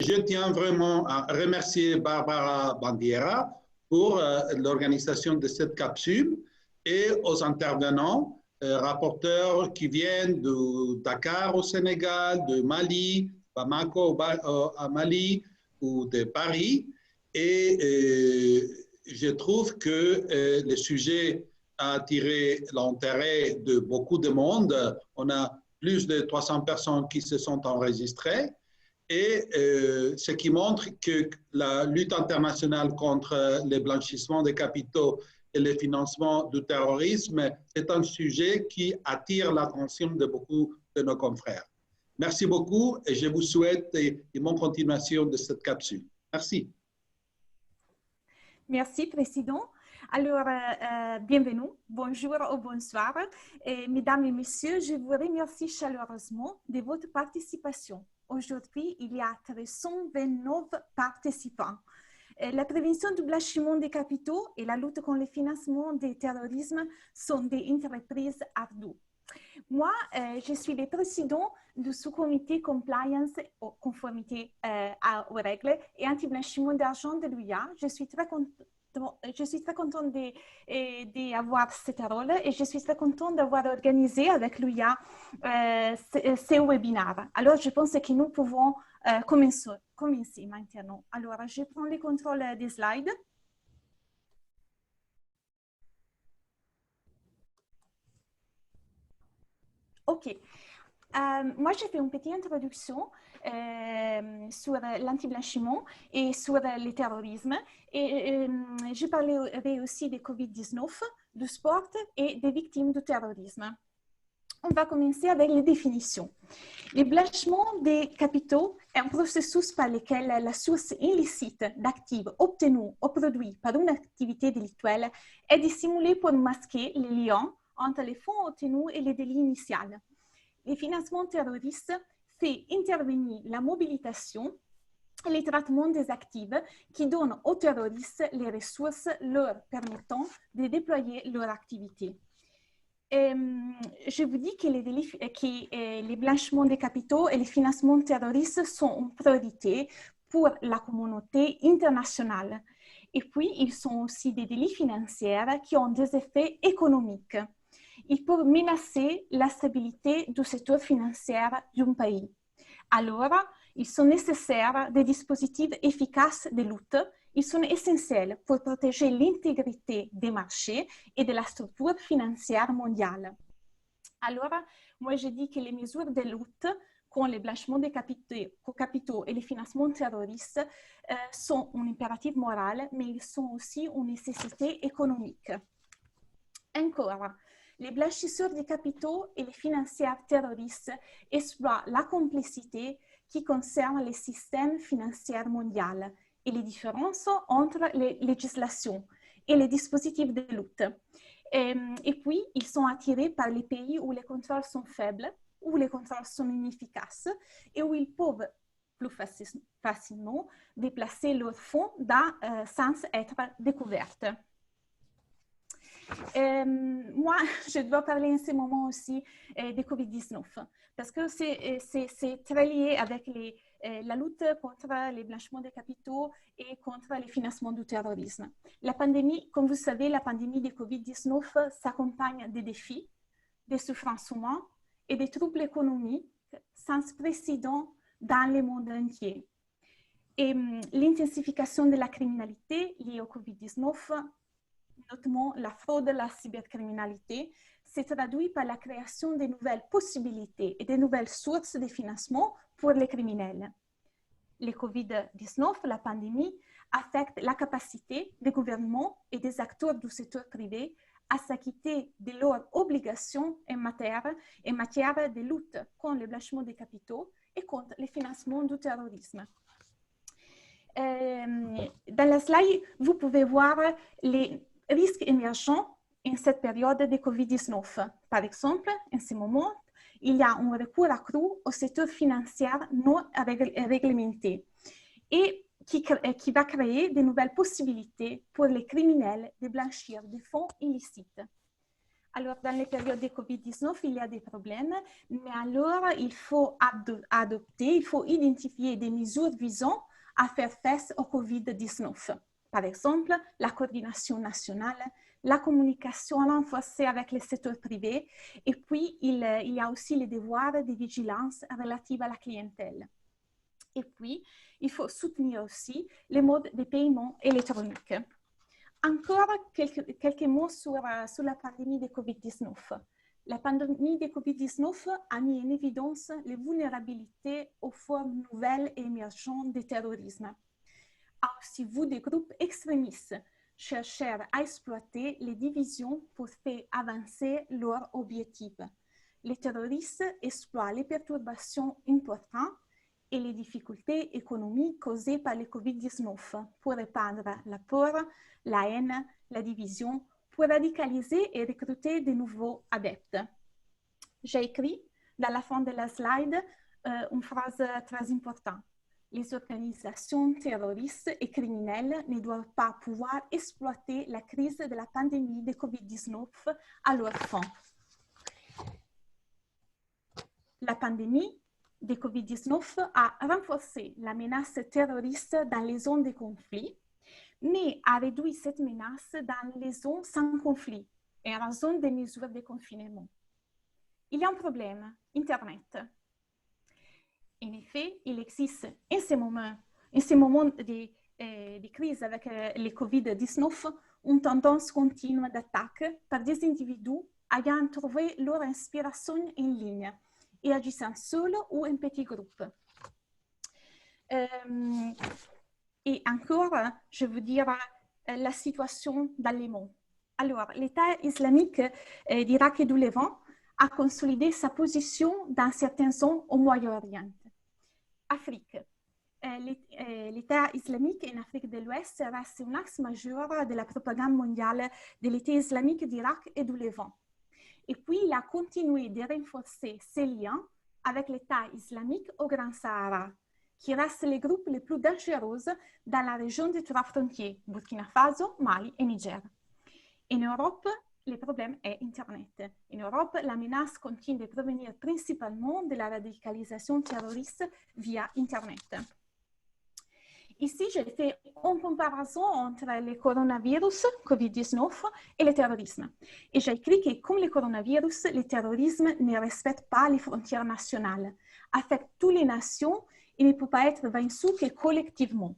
Je tiens vraiment à remercier Barbara Bandiera pour l'organisation de cette capsule et aux intervenants, rapporteurs qui viennent de Dakar au Sénégal, de Mali, Bamako à Mali ou de Paris. Et je trouve que le sujet a attiré l'intérêt de beaucoup de monde. On a plus de 300 personnes qui se sont enregistrées. Et ce qui montre que la lutte internationale contre le blanchissement des capitaux et le financement du terrorisme est un sujet qui attire l'attention de beaucoup de nos confrères. Merci beaucoup et je vous souhaite une bonne continuation de cette capsule. Merci. Merci, Président. Alors, bienvenue, bonjour ou bonsoir. Mesdames et messieurs, je vous remercie chaleureusement de votre participation. Aujourd'hui, il y a 329 participants. La prévention du blanchiment des capitaux et la lutte contre le financement du terrorisme sont des entreprises ardues. Moi, je suis le président du sous-comité compliance, conformité aux règles et anti-blanchiment d'argent de l'UIA. Je suis très contente d'avoir ce rôle et je suis très contente d'avoir organisé avec l'UIA ce webinaire. Alors, je pense que nous pouvons commencer maintenant. Alors, je prends le contrôle des slides. OK. Moi, j'ai fait une petite introduction sur l'anti-blanchiment et sur le terrorisme. Et je parlerai aussi de Covid-19, du sport et des victimes du terrorisme. On va commencer avec les définitions. Le blanchiment des capitaux est un processus par lequel la source illicite d'actifs obtenus ou produits par une activité délictuelle est dissimulée pour masquer les liens entre les fonds obtenus et les délits initiaux. Le financement terroriste fait intervenir la mobilisation et le traitement des actifs qui donnent aux terroristes les ressources leur permettant de déployer leur activité. Je vous dis que les blanchiments des capitaux et les financements terroristes sont une priorité pour la communauté internationale. Et puis, ils sont aussi des délits financiers qui ont des effets économiques. Ils peuvent menacer la stabilité du secteur financier d'un pays. Alors, ils sont nécessaires des dispositifs efficaces de lutte. Ils sont essentiels pour protéger l'intégrité des marchés et de la structure financière mondiale. Alors, moi, je dis que les mesures de lutte contre le blanchiment des capitaux et les financements terroristes sont un impératif moral, mais ils sont aussi une nécessité économique. Encore, les blanchisseurs de capitaux et les financiers terroristes exploitent la complicité qui concerne les systèmes financiers mondiaux et les différences entre les législations et les dispositifs de lutte. Et puis, ils sont attirés par les pays où les contrôles sont faibles, où les contrôles sont inefficaces et où ils peuvent plus facilement déplacer leurs fonds sans être découverts. Moi, je dois parler en ce moment aussi de Covid-19 parce que c'est très lié avec la lutte contre les blanchiments des capitaux et contre les financements du terrorisme. La pandémie, comme vous savez, la pandémie de Covid-19 s'accompagne des défis, des souffrances humaines et des troubles économiques sans précédent dans le monde entier. Et l'intensification de la criminalité liée au Covid-19, notamment la fraude et la cybercriminalité, se traduit par la création de nouvelles possibilités et de nouvelles sources de financement pour les criminels. Le Covid-19, la pandémie, affecte la capacité des gouvernements et des acteurs du secteur privé à s'acquitter de leurs obligations en matière de lutte contre le blanchiment des capitaux et contre le financement du terrorisme. Dans la slide, vous pouvez voir les risques émergents en cette période de Covid-19. Par exemple, en ce moment, il y a un recours accru au secteur financier non réglementé et qui va créer de nouvelles possibilités pour les criminels de blanchir des fonds illicites. Alors, dans les périodes de Covid-19, il y a des problèmes, mais alors il faut adopter, il faut identifier des mesures visant à faire face au Covid-19. Par exemple, la coordination nationale, la communication renforcée avec le secteur privé, et puis il y a aussi les devoirs de vigilance relatifs à la clientèle. Et puis, il faut soutenir aussi les modes de paiement électroniques. Encore quelques mots sur la pandémie de Covid-19. La pandémie de Covid-19 a mis en évidence les vulnérabilités aux formes nouvelles et émergentes de terrorisme. A aussi vu des groupes extrémistes chercher à exploiter les divisions pour faire avancer leurs objectifs. Les terroristes exploitent les perturbations importantes et les difficultés économiques causées par le Covid-19 pour répandre la peur, la haine, la division, pour radicaliser et recruter de nouveaux adeptes. J'ai écrit dans la fin de la slide une phrase très importante. Les organisations terroristes et criminelles ne doivent pas pouvoir exploiter la crise de la pandémie de Covid-19 à leur fin. La pandémie de Covid-19 a renforcé la menace terroriste dans les zones de conflit, mais a réduit cette menace dans les zones sans conflit et en raison des mesures de confinement. Il y a un problème, Internet. En effet, il existe en ce moment de crise avec le Covid-19 une tendance continue d'attaque par des individus ayant trouvé leur inspiration en ligne et agissant seuls ou en petits groupes. Et encore, je veux dire la situation dans le monde. Alors, l'État islamique d'Irak et du Levant a consolidé sa position dans certaines zones au Moyen-Orient. Afrique. L'État islamique en Afrique de l'Ouest reste un axe majeur de la propagande mondiale de l'État islamique d'Irak et du Levant. Et puis, il a continué de renforcer ses liens avec l'État islamique au Grand Sahara, qui reste le groupe le plus dangereux dans la région des trois frontières, Burkina Faso, Mali et Niger. En Europe, le problème est Internet. En Europe, la menace continue de provenir principalement de la radicalisation terroriste via Internet. Ici, j'ai fait une comparaison entre le coronavirus, Covid-19, et le terrorisme. Et j'ai écrit que, comme le coronavirus, le terrorisme ne respecte pas les frontières nationales, affecte toutes les nations et ne peut pas être vaincu que collectivement.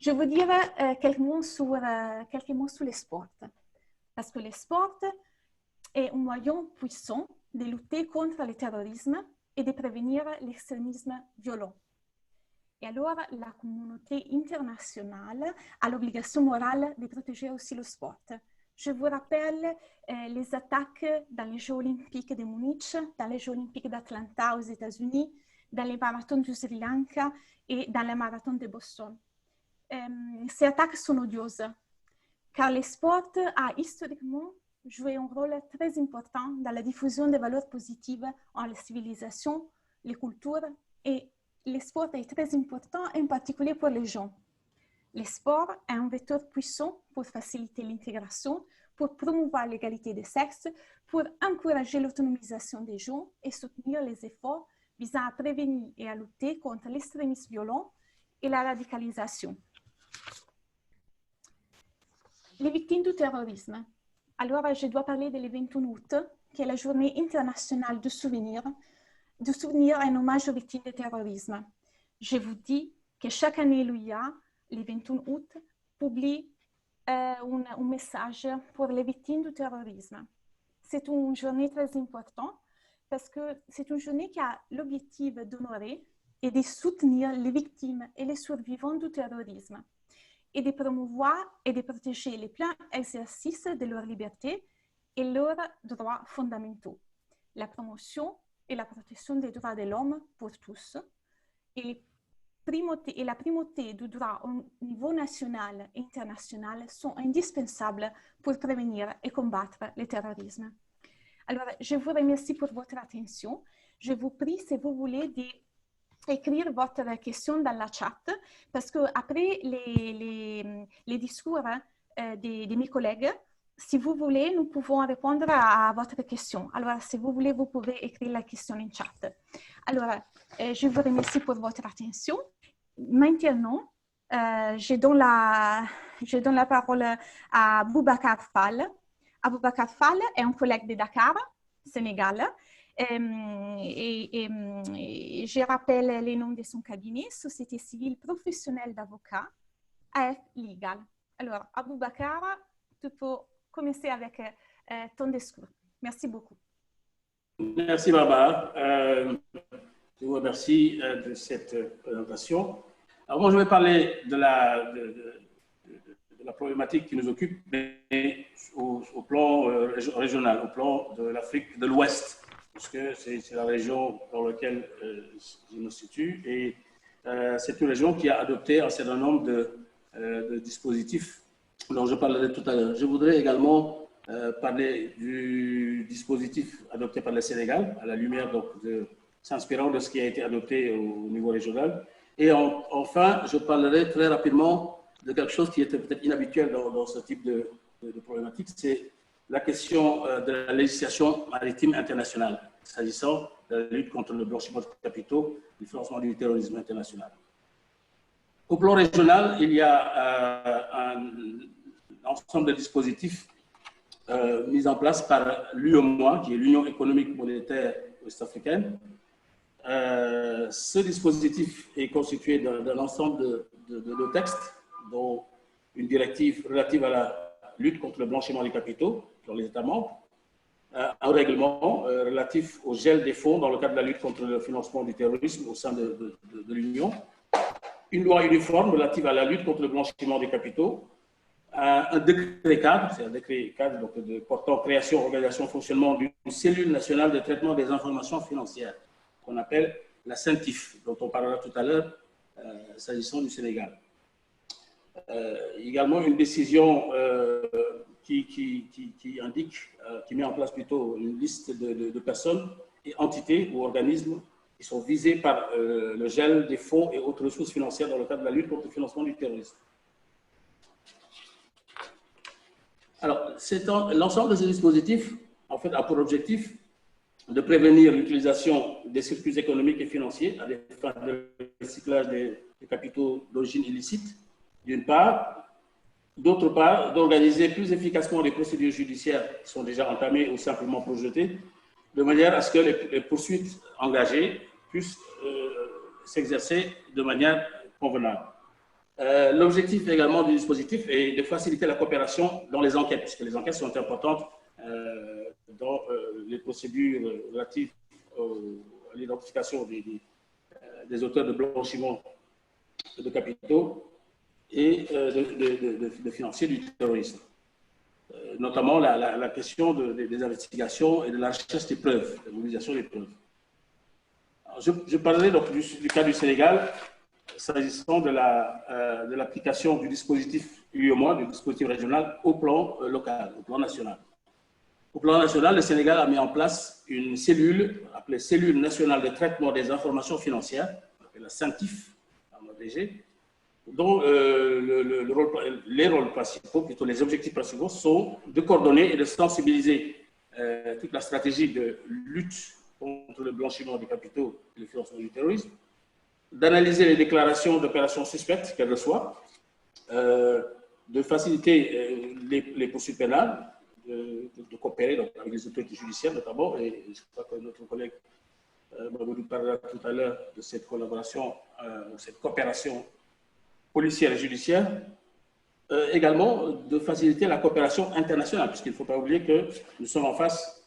Je veux dire quelques mots sur le sport. Parce que le sport est un moyen puissant de lutter contre le terrorisme et de prévenir l'extrémisme violent. Et alors, la communauté internationale a l'obligation morale de protéger aussi le sport. Je vous rappelle les attaques dans les Jeux olympiques de Munich, dans les Jeux olympiques d'Atlanta aux États-Unis, dans les marathons du Sri Lanka et dans les marathons de Boston. Ces attaques sont odieuses, car le sport a historiquement joué un rôle très important dans la diffusion des valeurs positives en la civilisation, les cultures, et le sport est très important, en particulier pour les jeunes. Le sport est un vecteur puissant pour faciliter l'intégration, pour promouvoir l'égalité des sexes, pour encourager l'autonomisation des jeunes et soutenir les efforts visant à prévenir et à lutter contre l'extrémisme violent et la radicalisation. Les victimes du terrorisme. Alors, je dois parler de le 21 août, qui est la journée internationale du souvenir en hommage aux victimes du terrorisme. Je vous dis que chaque année, l'UIA, le 21 août, publie un message pour les victimes du terrorisme. C'est une journée très importante parce que c'est une journée qui a l'objectif d'honorer et de soutenir les victimes et les survivants du terrorisme et de promouvoir et de protéger les pleins exercices de leur liberté et leurs droits fondamentaux, la promotion et la protection des droits de l'homme pour tous et la primauté du droit au niveau national et international sont indispensables pour prévenir et combattre le terrorisme. Alors, je vous remercie pour votre attention. Je vous prie, si vous voulez, d'écrire votre question dans la chat, parce qu'après les discours de mes collègues, si vous voulez, nous pouvons répondre à votre question. Alors, si vous voulez, vous pouvez écrire la question en chat. Alors, je vous remercie pour votre attention. Maintenant, je donne la parole à Boubacar Fall. Boubacar Fall est un collègue de Dakar, Sénégal. Et je rappelle les noms de son cabinet, Société civile professionnelle d'avocats, AF Legal. Alors, Boubacar, tu peux commencer avec ton discours. Merci beaucoup. Merci, Barbara. Je vous remercie de cette présentation. Alors, moi, je vais parler de la problématique qui nous occupe, mais au plan régional, au plan de l'Afrique de l'Ouest, parce que c'est la région dans laquelle je me situe, et c'est une région qui a adopté un certain nombre de dispositifs dont je parlerai tout à l'heure. Je voudrais également parler du dispositif adopté par le Sénégal, à la lumière s'inspirant de ce qui a été adopté au niveau régional. Et enfin, je parlerai très rapidement de quelque chose qui était peut-être inhabituel dans ce type de problématique, c'est la question de la législation maritime internationale, s'agissant de la lutte contre le blanchiment de capitaux et le financement du terrorisme international. Au plan régional, il y a un ensemble de dispositifs mis en place par l'UEMOA, qui est l'Union économique monétaire ouest-africaine. Ce dispositif est constitué d'un ensemble de textes, dont une directive relative à la lutte contre le blanchiment des capitaux dans les États membres, un règlement relatif au gel des fonds dans le cadre de la lutte contre le financement du terrorisme au sein de l'Union, une loi uniforme relative à la lutte contre le blanchiment des capitaux, un décret cadre, c'est un décret cadre donc, portant création, organisation, fonctionnement d'une cellule nationale de traitement des informations financières, qu'on appelle la CENTIF, dont on parlera tout à l'heure, s'agissant du Sénégal. Également une décision qui indique, qui met en place plutôt une liste de personnes et entités ou organismes qui sont visés par le gel des fonds et autres ressources financières dans le cadre de la lutte contre le financement du terrorisme. Alors, l'ensemble de ces dispositifs, en fait, a pour objectif de prévenir l'utilisation des circuits économiques et financiers à des fins de recyclage des capitaux d'origine illicite, d'une part. D'autre part, d'organiser plus efficacement les procédures judiciaires qui sont déjà entamées ou simplement projetées, de manière à ce que les poursuites engagées puissent s'exercer de manière convenable. L'objectif également du dispositif est de faciliter la coopération dans les enquêtes, puisque les enquêtes sont importantes dans les procédures relatives à l'identification des auteurs de blanchiment de capitaux et de financiers du terrorisme. Notamment la question des investigations et de la recherche des preuves, de la mobilisation des preuves. Alors, je parlerai donc du cas du Sénégal, s'agissant de l'application du dispositif UEMOA, du dispositif régional, au plan local, au plan national. Au plan national, le Sénégal a mis en place une cellule, appelée Cellule nationale de traitement des informations financières, appelée la CENTIF, en abrégé, dont les rôles principaux, plutôt les objectifs principaux, sont de coordonner et de sensibiliser toute la stratégie de lutte contre le blanchiment des capitaux et le financement du terrorisme, d'analyser les déclarations d'opérations suspectes qu'elle reçoit, de faciliter les poursuites pénales, de coopérer donc, avec les autorités judiciaires notamment, et je crois que notre collègue Mamadou parlera tout à l'heure de cette collaboration, cette coopération policière et judiciaire, également de faciliter la coopération internationale, puisqu'il ne faut pas oublier que nous sommes en face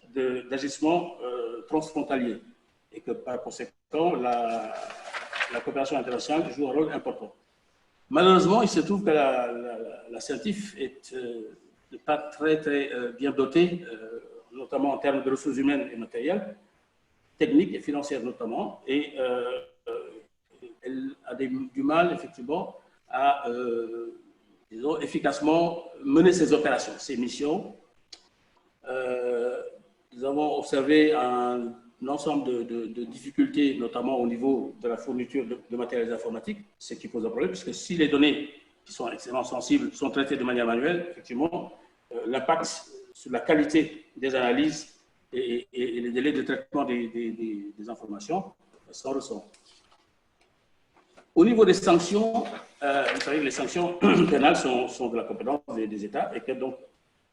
d'agissements transfrontaliers et que par conséquent, la coopération internationale joue un rôle important. Malheureusement, il se trouve que la CENTIF est pas très bien dotée, notamment en termes de ressources humaines et matérielles, techniques et financières notamment, et elle a du mal, effectivement, à disons, efficacement mener ses opérations, ses missions. Nous avons observé un ensemble de difficultés, notamment au niveau de la fourniture de matériel informatique, ce qui pose un problème, puisque si les données qui sont extrêmement sensibles sont traitées de manière manuelle, effectivement, l'impact sur la qualité des analyses et les délais de traitement des informations s'en ressent. Au niveau des sanctions, vous savez que les sanctions pénales sont de la compétence des États et que donc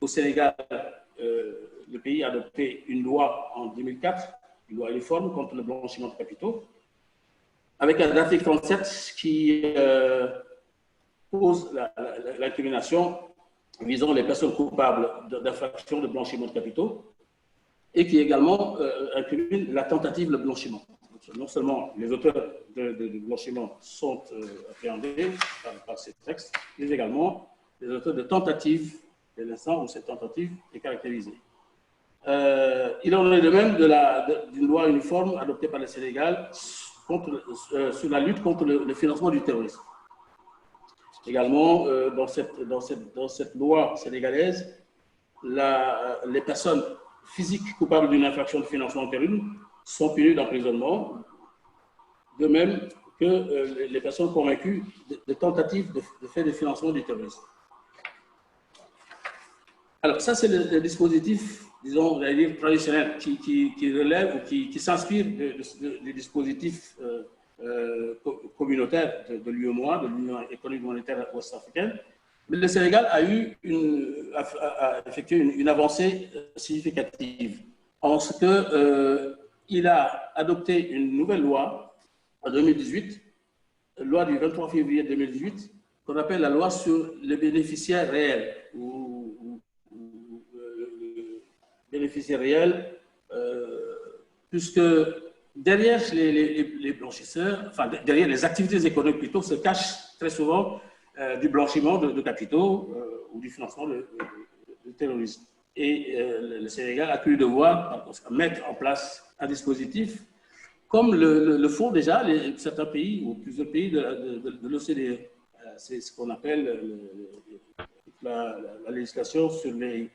au Sénégal, le pays a adopté une loi en 2004, une loi uniforme contre le blanchiment de capitaux, avec un article 37 qui pose l'incrimination visant les personnes coupables d'infractions de blanchiment de capitaux et qui également incrimine la tentative de blanchiment. Non seulement les auteurs de blanchiment sont appréhendés par ces textes, mais également les auteurs de tentatives, dès l'instant où cette tentative est caractérisée. Il en est de même d'une loi uniforme adoptée par le Sénégal sur la lutte contre le financement du terrorisme. Également, dans cette loi sénégalaise, les personnes physiques coupables d'une infraction de financement du terrorisme sont punies d'emprisonnement, de même que les personnes convaincues de tentatives de fait de financement du terrorisme. Alors, ça, c'est le dispositif, disons, on va dire, traditionnel qui relève ou qui s'inspire du dispositif communautaire de l'UEMOA, de l'Union économique monétaire ouest-africaine. Mais le Sénégal a effectué une avancée significative en ce qu'il a adopté une nouvelle loi en 2018, loi du 23 février 2018, qu'on appelle la loi sur les bénéficiaires réels ou bénéficiaires réels, puisque derrière les blanchisseurs, enfin derrière les activités économiques plutôt, se cache très souvent du blanchiment de capitaux ou du financement du terrorisme. Et le Sénégal a cru devoir mettre en place un dispositif comme le font déjà certains pays ou plusieurs pays de l'OCDE. C'est ce qu'on appelle la législation sur les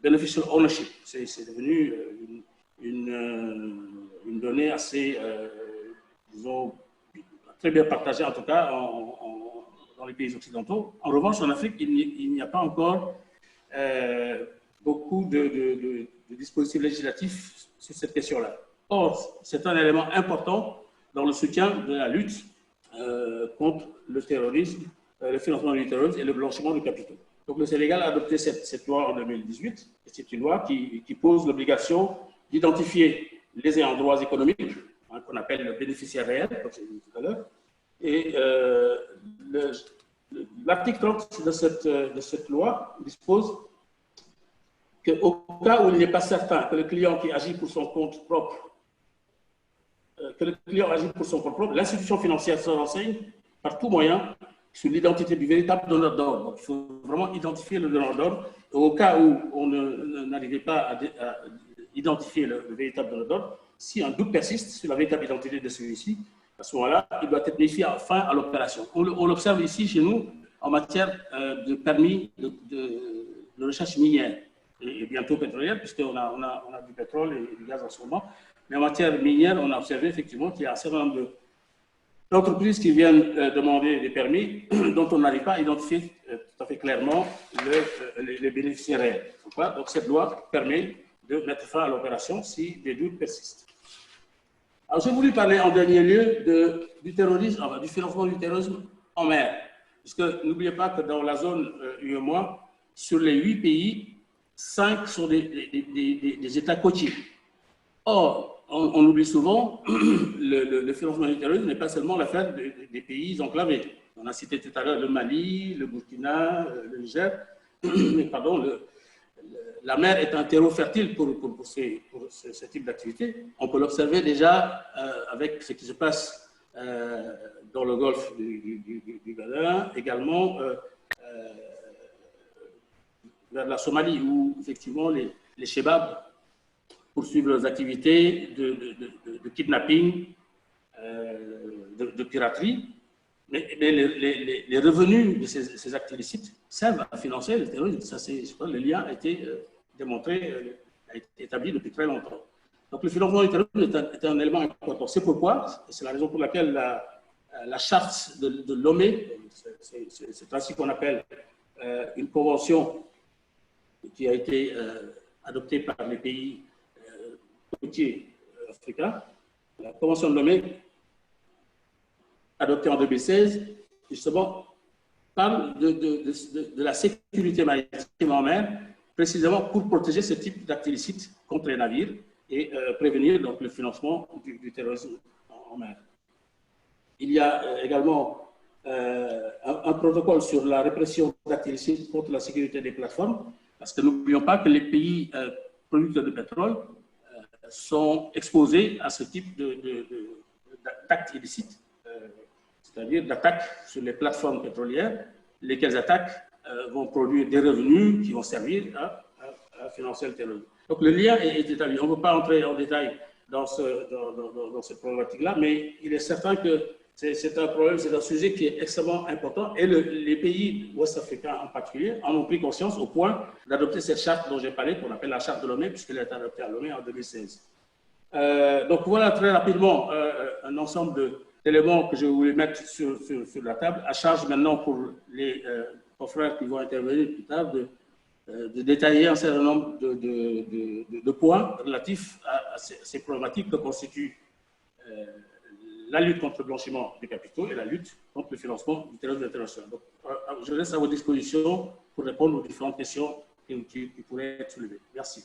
beneficial ownership. C'est devenu une donnée assez, disons, très bien partagée, en tout cas dans les pays occidentaux. En revanche, en Afrique, il n'y a pas encore beaucoup de dispositifs législatifs sur cette question-là. Or, c'est un élément important dans le soutien de la lutte contre le terrorisme, le financement du terrorisme et le blanchiment de capitaux. Donc, le Sénégal a adopté cette loi en 2018, et c'est une loi qui pose l'obligation d'identifier les ayants droits économiques, hein, qu'on appelle le bénéficiaire réel, comme j'ai dit tout à l'heure, et l'article 30 de cette loi dispose qu'au cas où il n'est pas certain que le client qui agit pour son compte propre, l'institution financière se renseigne par tout moyen sur l'identité du véritable donneur d'ordre. Donc, il faut vraiment identifier le donneur d'ordre. Au cas où on n'arrivait pas à identifier le véritable donneur d'ordre, si un doute persiste sur la véritable identité de celui-ci, à ce moment-là, il doit être mis fin à l'opération. On l'observe ici chez nous en matière de permis de recherche minière et bientôt pétrolière, puisqu'on a du pétrole et du gaz en ce moment. Mais en matière minière, on a observé effectivement qu'il y a un certain nombre d'entreprises qui viennent demander des permis dont on n'arrive pas à identifier tout à fait clairement les bénéficiaires réels. Donc cette loi permet de mettre fin à l'opération si des doutes persistent. Alors j'ai voulu parler en dernier lieu du terrorisme, enfin, du financement du terrorisme en mer. Parce que n'oubliez pas que dans la zone UEMOA, sur les 8 pays, 5 sont des États côtiers. Or, on oublie souvent, le financement du terrorisme n'est pas seulement l'affaire des pays enclavés. On a cité tout à l'heure le Mali, le Burkina, le Niger. Mais pardon, la mer est un terreau fertile pour ce type d'activité. On peut l'observer déjà avec ce qui se passe dans le golfe du Ghana, également vers la Somalie, où effectivement les Chebabs poursuivent leurs activités de kidnapping, de piraterie, mais les revenus de ces actes illicites servent à financer le terrorisme. Ça, le lien a été démontré, a été établi depuis très longtemps. Donc le financement du terrorisme est un élément important. C'est pourquoi, c'est la raison pour laquelle la charte de Lomé, c'est ainsi qu'on appelle une convention qui a été adoptée par les pays côtiers africains, la convention de Lomé, adoptée en 2016, justement, parle de la sécurité maritime en mer, précisément pour protéger ce type d'actes illicites contre les navires et prévenir donc, le financement du terrorisme en mer. Il y a également un protocole sur la répression d'actes illicites contre la sécurité des plateformes, parce que n'oublions pas que les pays producteurs de pétrole sont exposés à ce type d'actes illicites, c'est-à-dire d'attaques sur les plateformes pétrolières, lesquelles attaques vont produire des revenus qui vont servir à financer le terrorisme. Donc le lien est établi. On ne peut pas entrer en détail dans cette problématique-là, mais il est certain que c'est un problème, c'est un sujet qui est extrêmement important et les pays ouest-africains en particulier en ont pris conscience au point d'adopter cette charte dont j'ai parlé, qu'on appelle la charte de Lomé, puisqu'elle a été adoptée à Lomé en 2016. Donc voilà très rapidement un ensemble d'éléments que je voulais mettre sur la table, à charge maintenant pour les confrères qui vont intervenir plus tard de détailler un certain nombre de points relatifs à ces problématiques que constituent la lutte contre le blanchiment des capitaux et la lutte contre le financement du terrorisme international. Donc, je laisse à vos dispositions pour répondre aux différentes questions qui pourraient être soulevées. Merci.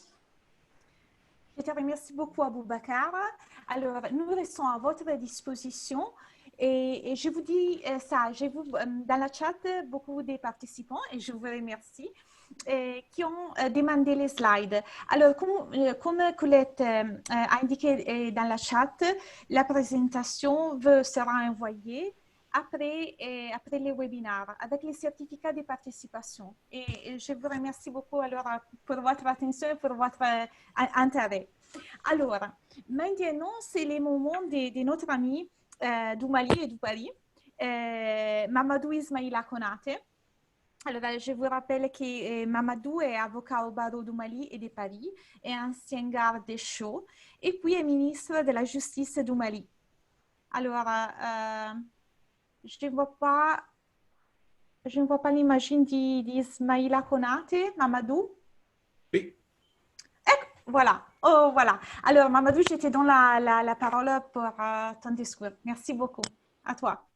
Je te remercie beaucoup, Aboubacar. Alors, nous restons à votre disposition et je vous dis ça, j'ai vu dans la chat beaucoup de participants et je vous remercie qui ont demandé les slides. Alors, comme Colette a indiqué dans la chat, la présentation sera envoyée après le webinaire avec les certificats de participation. Et je vous remercie beaucoup alors pour votre attention et pour votre intérêt. Alors, maintenant, c'est le moment de notre ami du Mali et du Paris, Mamadou Ismaïla Konate. Alors, je vous rappelle que Mamadou est avocat au barreau du Mali et de Paris et ancien garde des Sceaux et puis est ministre de la Justice du Mali. Alors, je ne vois pas l'image d'Ismaïla Konate, Mamadou. Oui. Voilà. Oh, voilà. Alors, Mamadou, je te donne la parole pour ton discours. Merci beaucoup. À toi.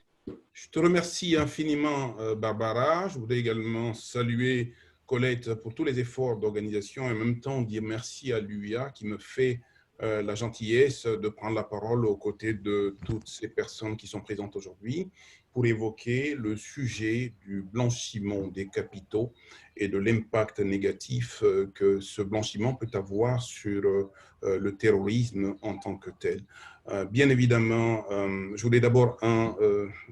Je te remercie infiniment, Barbara. Je voudrais également saluer Colette pour tous les efforts d'organisation et en même temps dire merci à l'UIA qui me fait la gentillesse de prendre la parole aux côtés de toutes ces personnes qui sont présentes aujourd'hui pour évoquer le sujet du blanchiment des capitaux et de l'impact négatif que ce blanchiment peut avoir sur le terrorisme en tant que tel. Bien évidemment, je voulais d'abord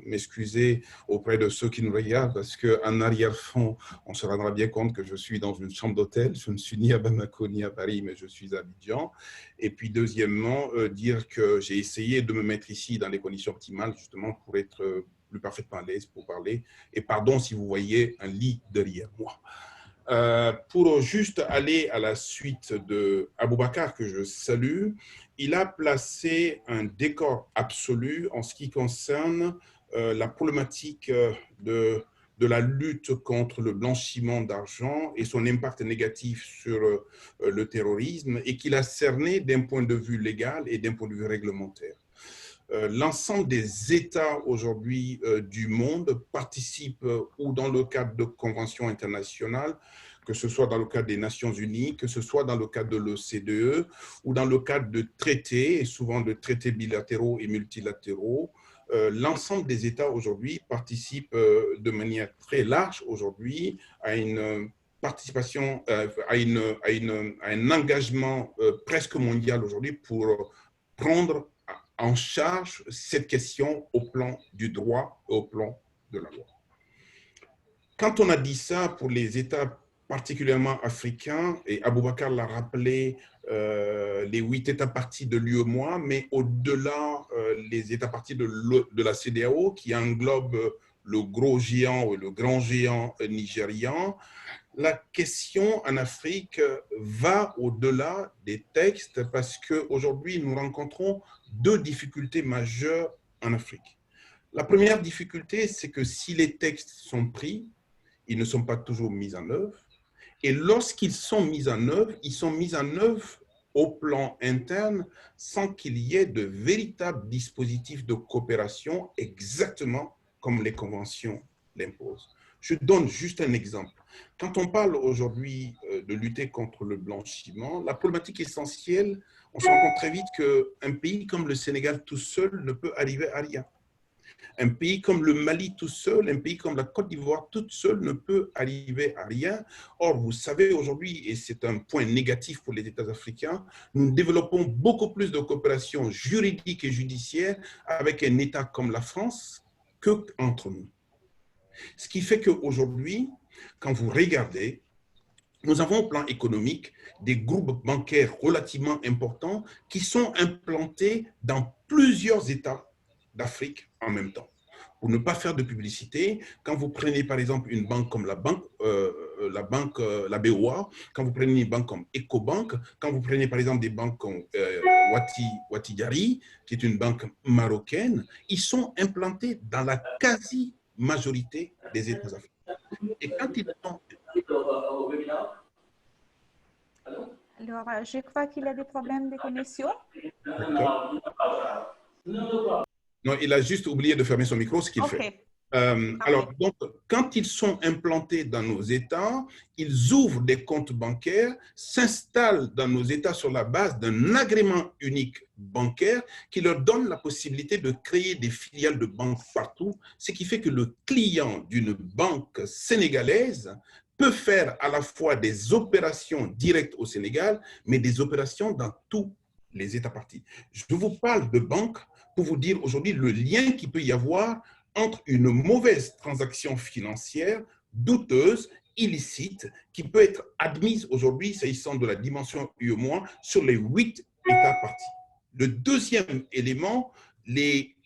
m'excuser auprès de ceux qui nous regardent parce qu'en arrière-fond, on se rendra bien compte que je suis dans une chambre d'hôtel. Je ne suis ni à Bamako ni à Paris, mais je suis à Abidjan. Et puis deuxièmement, dire que j'ai essayé de me mettre ici dans les conditions optimales justement pour être plus parfaitement à l'aise pour parler. Et pardon si vous voyez un lit derrière moi. Pour juste aller à la suite de Aboubacar, que je salue, il a placé un décor absolu en ce qui concerne la problématique de la lutte contre le blanchiment d'argent et son impact négatif sur le terrorisme et qu'il a cerné d'un point de vue légal et d'un point de vue réglementaire. L'ensemble des États aujourd'hui du monde participent ou dans le cadre de conventions internationales, que ce soit dans le cadre des Nations Unies, que ce soit dans le cadre de l'OCDE ou dans le cadre de traités, et souvent de traités bilatéraux et multilatéraux. L'ensemble des États aujourd'hui participent de manière très large aujourd'hui à une participation, à un engagement presque mondial aujourd'hui pour prendre en charge cette question au plan du droit et au plan de la loi. Quand on a dit ça pour les États particulièrement africains, et Aboubacar l'a rappelé, les 8 États parties de l'UEMOA, mais au-delà, les États parties de la CEDEAO, qui englobe le gros géant ou le grand géant nigérian, la question en Afrique va au-delà des textes parce qu'aujourd'hui, nous rencontrons 2 difficultés majeures en Afrique. La première difficulté, c'est que si les textes sont pris, ils ne sont pas toujours mis en œuvre. Et lorsqu'ils sont mis en œuvre, ils sont mis en œuvre au plan interne sans qu'il y ait de véritables dispositifs de coopération exactement comme les conventions l'imposent. Je donne juste un exemple. Quand on parle aujourd'hui de lutter contre le blanchiment, la problématique essentielle, on se rend compte très vite qu'un pays comme le Sénégal tout seul ne peut arriver à rien. Un pays comme le Mali tout seul, un pays comme la Côte d'Ivoire toute seule ne peut arriver à rien. Or, vous savez aujourd'hui, et c'est un point négatif pour les États africains, nous développons beaucoup plus de coopération juridique et judiciaire avec un État comme la France qu'entre nous. Ce qui fait qu'aujourd'hui, quand vous regardez, nous avons au plan économique des groupes bancaires relativement importants qui sont implantés dans plusieurs États d'Afrique en même temps. Pour ne pas faire de publicité, quand vous prenez par exemple une banque comme la BOA, quand vous prenez une banque comme Ecobank, quand vous prenez par exemple des banques comme Watijari, qui est une banque marocaine, ils sont implantés dans la quasi-majorité des États africains. Et quand ils sont... Alors, je crois qu'il a des problèmes de connexion. Non, il a juste oublié de fermer son micro, ce qu'il fait. Alors, donc, quand ils sont implantés dans nos États, ils ouvrent des comptes bancaires, s'installent dans nos États sur la base d'un agrément unique bancaire qui leur donne la possibilité de créer des filiales de banques partout, ce qui fait que le client d'une banque sénégalaise peut faire à la fois des opérations directes au Sénégal, mais des opérations dans tous les États parties. Je vous parle de banques pour vous dire aujourd'hui le lien qu'il peut y avoir entre une mauvaise transaction financière, douteuse, illicite, qui peut être admise aujourd'hui, s'agissant de la dimension UEMOA, sur les 8 États partis. Le deuxième élément,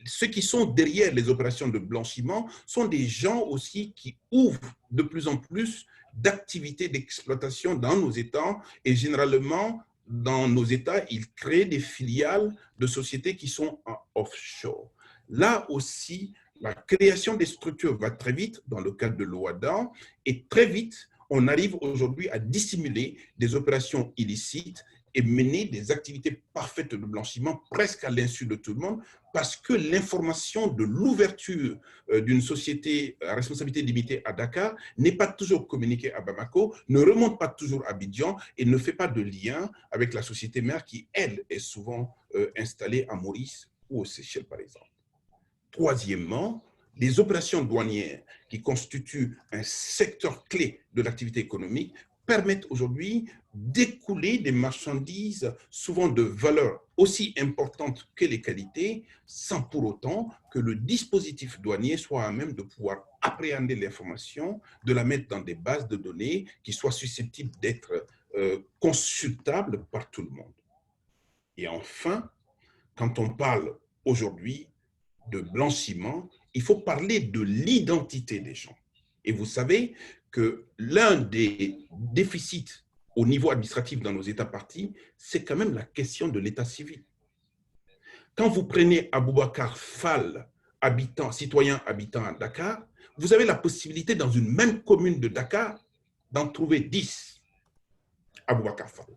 ceux qui sont derrière les opérations de blanchiment sont des gens aussi qui ouvrent de plus en plus d'activités d'exploitation dans nos États et généralement, dans nos États, ils créent des filiales de sociétés qui sont en offshore. Là aussi, la création des structures va très vite dans le cadre de l'OADA et très vite, on arrive aujourd'hui à dissimuler des opérations illicites et mener des activités parfaites de blanchiment presque à l'insu de tout le monde parce que l'information de l'ouverture d'une société à responsabilité limitée à Dakar n'est pas toujours communiquée à Bamako, ne remonte pas toujours à Abidjan et ne fait pas de lien avec la société mère qui, elle, est souvent installée à Maurice ou aux Seychelles, par exemple. Troisièmement, les opérations douanières qui constituent un secteur clé de l'activité économique permettent aujourd'hui d'écouler des marchandises souvent de valeur aussi importante que les qualités, sans pour autant que le dispositif douanier soit à même de pouvoir appréhender l'information, de la mettre dans des bases de données qui soient susceptibles d'être consultables par tout le monde. Et enfin, quand on parle aujourd'hui de blanchiment, il faut parler de l'identité des gens. Et vous savez que l'un des déficits au niveau administratif dans nos États partis, c'est quand même la question de l'état civil. Quand vous prenez Aboubacar Fall, citoyen habitant à Dakar, vous avez la possibilité dans une même commune de Dakar d'en trouver 10 Aboubacar Fall.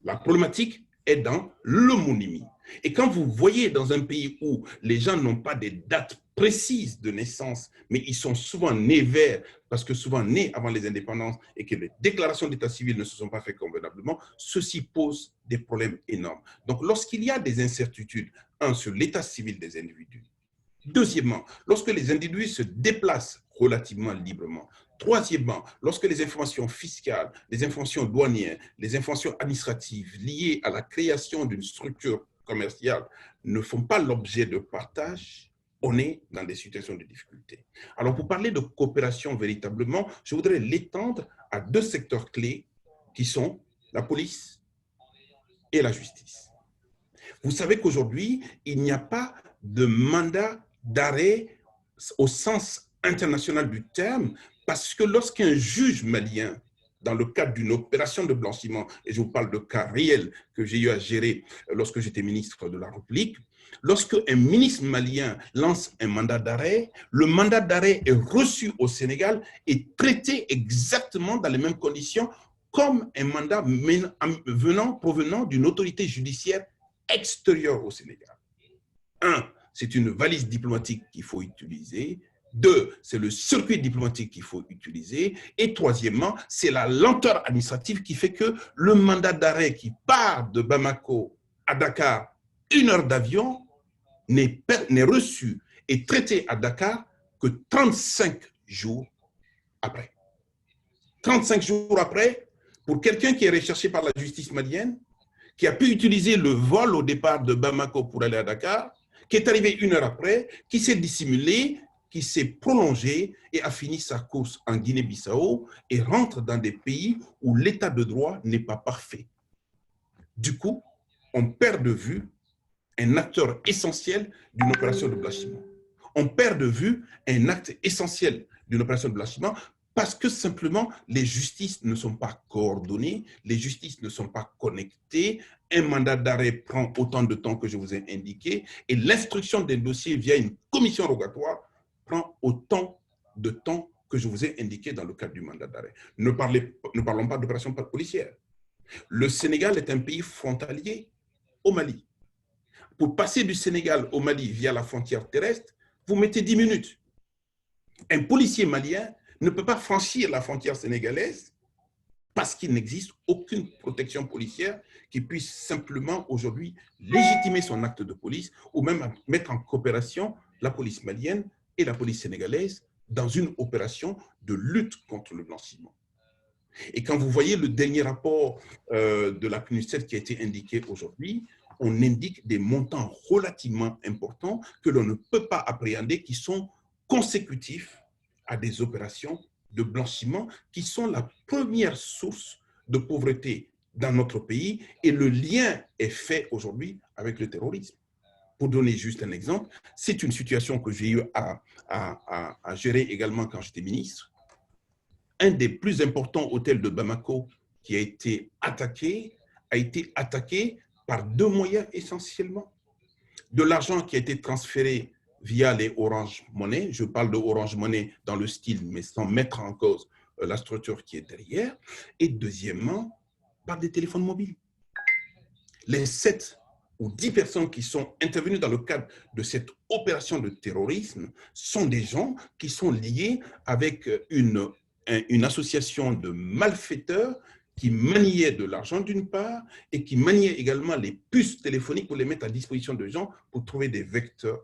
La problématique est dans l'homonymie. Et quand vous voyez dans un pays où les gens n'ont pas des dates précises de naissance, mais ils sont souvent nés vers, parce que souvent nés avant les indépendances et que les déclarations d'état civil ne se sont pas faites convenablement, ceci pose des problèmes énormes. Donc, lorsqu'il y a des incertitudes, sur l'état civil des individus, deuxièmement, lorsque les individus se déplacent relativement librement, troisièmement, lorsque les informations fiscales, les informations douanières, les informations administratives liées à la création d'une structure commerciale ne font pas l'objet de partage, on est dans des situations de difficulté. Alors, pour parler de coopération véritablement, je voudrais l'étendre à 2 secteurs clés qui sont la police et la justice. Vous savez qu'aujourd'hui, il n'y a pas de mandat d'arrêt au sens international du terme, parce que lorsqu'un juge malien, dans le cadre d'une opération de blanchiment, et je vous parle de cas réels que j'ai eu à gérer lorsque j'étais ministre de la République, lorsque un ministre malien lance un mandat d'arrêt, le mandat d'arrêt est reçu au Sénégal et traité exactement dans les mêmes conditions comme un mandat provenant d'une autorité judiciaire extérieure au Sénégal. 1, c'est une valise diplomatique qu'il faut utiliser. 2, c'est le circuit diplomatique qu'il faut utiliser. Et troisièmement, c'est la lenteur administrative qui fait que le mandat d'arrêt qui part de Bamako à Dakar, 1 heure d'avion, n'est reçu et traité à Dakar que 35 jours après. 35 jours après, pour quelqu'un qui est recherché par la justice malienne, qui a pu utiliser le vol au départ de Bamako pour aller à Dakar, qui est arrivé 1 heure après, qui s'est dissimulé, qui s'est prolongé et a fini sa course en Guinée-Bissau et rentre dans des pays où l'état de droit n'est pas parfait. Du coup, on perd de vue un acteur essentiel d'une opération de blanchiment. On perd de vue un acte essentiel d'une opération de blanchiment parce que simplement les justices ne sont pas coordonnées, les justices ne sont pas connectées. Un mandat d'arrêt prend autant de temps que je vous ai indiqué et l'instruction des dossiers via une commission rogatoire prend autant de temps que je vous ai indiqué dans le cadre du mandat d'arrêt. Ne parlons pas d'opération policière. Le Sénégal est un pays frontalier au Mali. Pour passer du Sénégal au Mali via la frontière terrestre, vous mettez 10 minutes. Un policier malien ne peut pas franchir la frontière sénégalaise parce qu'il n'existe aucune protection policière qui puisse simplement aujourd'hui légitimer son acte de police ou même mettre en coopération la police malienne et la police sénégalaise dans une opération de lutte contre le blanchiment. Et quand vous voyez le dernier rapport de la PNUD qui a été indiqué aujourd'hui, on indique des montants relativement importants que l'on ne peut pas appréhender, qui sont consécutifs à des opérations de blanchiment qui sont la première source de pauvreté dans notre pays, et le lien est fait aujourd'hui avec le terrorisme. Pour donner juste un exemple, c'est une situation que j'ai eu à gérer également quand j'étais ministre. Un des plus importants hôtels de Bamako qui a été attaqué par 2 moyens essentiellement. De l'argent qui a été transféré via les Orange Money, je parle de Orange Money dans le style, mais sans mettre en cause la structure qui est derrière. Et deuxièmement, par des téléphones mobiles. Les 7 ou 10 personnes qui sont intervenues dans le cadre de cette opération de terrorisme sont des gens qui sont liés avec une association de malfaiteurs qui maniaient de l'argent d'une part et qui maniaient également les puces téléphoniques pour les mettre à disposition de gens pour trouver des vecteurs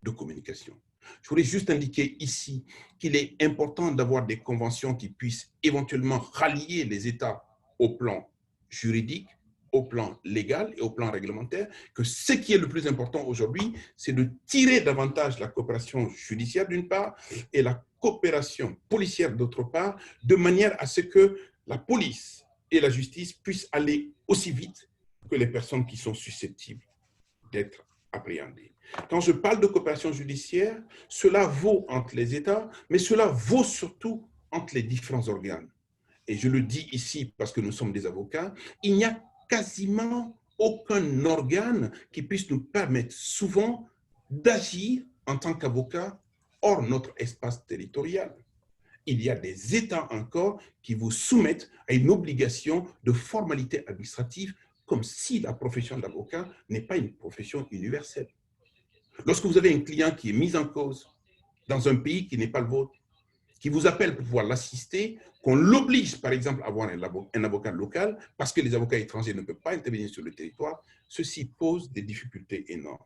de communication. Je voulais juste indiquer ici qu'il est important d'avoir des conventions qui puissent éventuellement rallier les États au plan juridique, au plan légal et au plan réglementaire, que ce qui est le plus important aujourd'hui, c'est de tirer davantage la coopération judiciaire d'une part et la coopération policière d'autre part, de manière à ce que la police et la justice puissent aller aussi vite que les personnes qui sont susceptibles d'être appréhendées. Quand je parle de coopération judiciaire, cela vaut entre les États, mais cela vaut surtout entre les différents organes. Et je le dis ici parce que nous sommes des avocats, il n'y a quasiment aucun organe qui puisse nous permettre souvent d'agir en tant qu'avocat hors notre espace territorial. Il y a des États encore qui vous soumettent à une obligation de formalité administrative comme si la profession d'avocat n'est pas une profession universelle. Lorsque vous avez un client qui est mis en cause dans un pays qui n'est pas le vôtre, qui vous appelle pour pouvoir l'assister, qu'on l'oblige par exemple à avoir un avocat local parce que les avocats étrangers ne peuvent pas intervenir sur le territoire, ceci pose des difficultés énormes.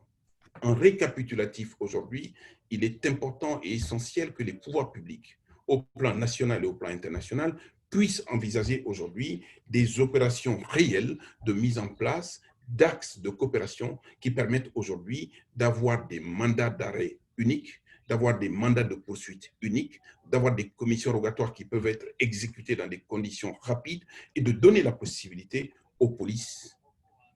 En récapitulatif aujourd'hui, il est important et essentiel que les pouvoirs publics, au plan national et au plan international, puissent envisager aujourd'hui des opérations réelles de mise en place d'axes de coopération qui permettent aujourd'hui d'avoir des mandats d'arrêt uniques, d'avoir des mandats de poursuite uniques, d'avoir des commissions rogatoires qui peuvent être exécutées dans des conditions rapides et de donner la possibilité aux polices,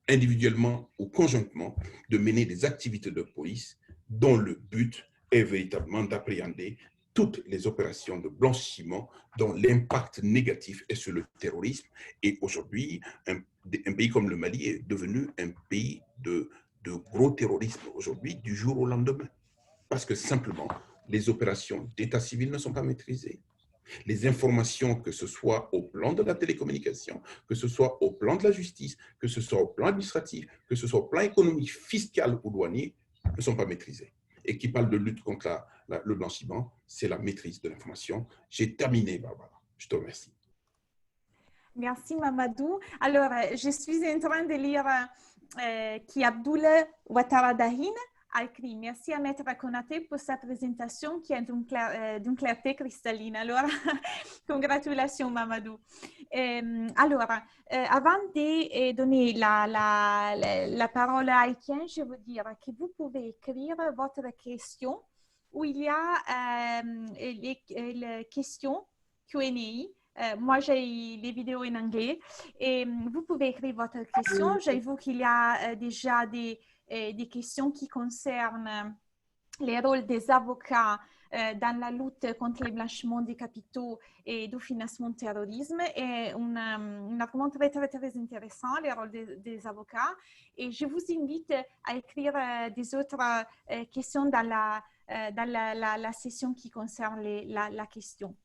individuellement ou conjointement, de mener des activités de police dont le but est véritablement d'appréhender toutes les opérations de blanchiment dont l'impact négatif est sur le terrorisme. Et aujourd'hui, un pays comme le Mali est devenu un pays de gros terrorisme aujourd'hui du jour au lendemain. Parce que simplement, les opérations d'état civil ne sont pas maîtrisées. Les informations, que ce soit au plan de la télécommunication, que ce soit au plan de la justice, que ce soit au plan administratif, que ce soit au plan économique, fiscal ou douanier, ne sont pas maîtrisées. Et qui parle de lutte contre le blanchiment, c'est la maîtrise de l'information. J'ai terminé, Barbara. Je te remercie. Merci, Mamadou. Alors, je suis en train de lire qui Abdoulaye Ouattara Dahin a écrit. Merci à Maître Konaté pour sa présentation qui est d'une clarté cristalline. Alors, congratulations, Mamadou. Alors, avant de donner la parole à Étienne, je veux dire que vous pouvez écrire votre question où il y a les questions Q&A. Moi, j'ai les vidéos en anglais et vous pouvez écrire votre question. J'ai vu qu'il y a déjà des questions qui concernent les rôles des avocats dans la lutte contre le blanchiment des capitaux et du financement du terrorisme. Et un argument très, très, très intéressant, les rôles des avocats. Et je vous invite à écrire des autres questions dans la session qui concerne la question.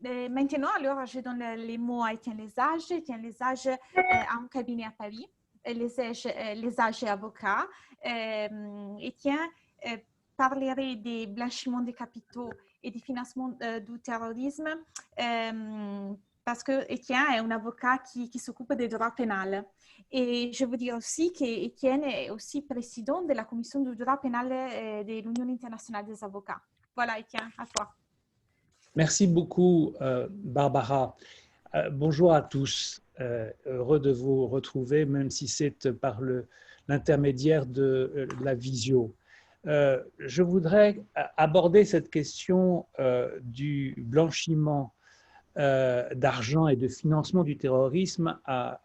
Maintenant, alors, je donne les mots à Étienne Lesage. Étienne Lesage a un cabinet à Paris. Lesage est avocat. Étienne parlerait des blanchiments des capitaux et du financement du terrorisme parce que Étienne est un avocat qui s'occupe des droits pénal. Et je veux dire aussi qu'Étienne est aussi président de la commission du droit pénal de l'Union internationale des avocats. Voilà, Étienne, à toi. Merci beaucoup, Barbara. Bonjour à tous. Heureux de vous retrouver, même si c'est par l'intermédiaire de la visio. Je voudrais aborder cette question du blanchiment d'argent et de financement du terrorisme à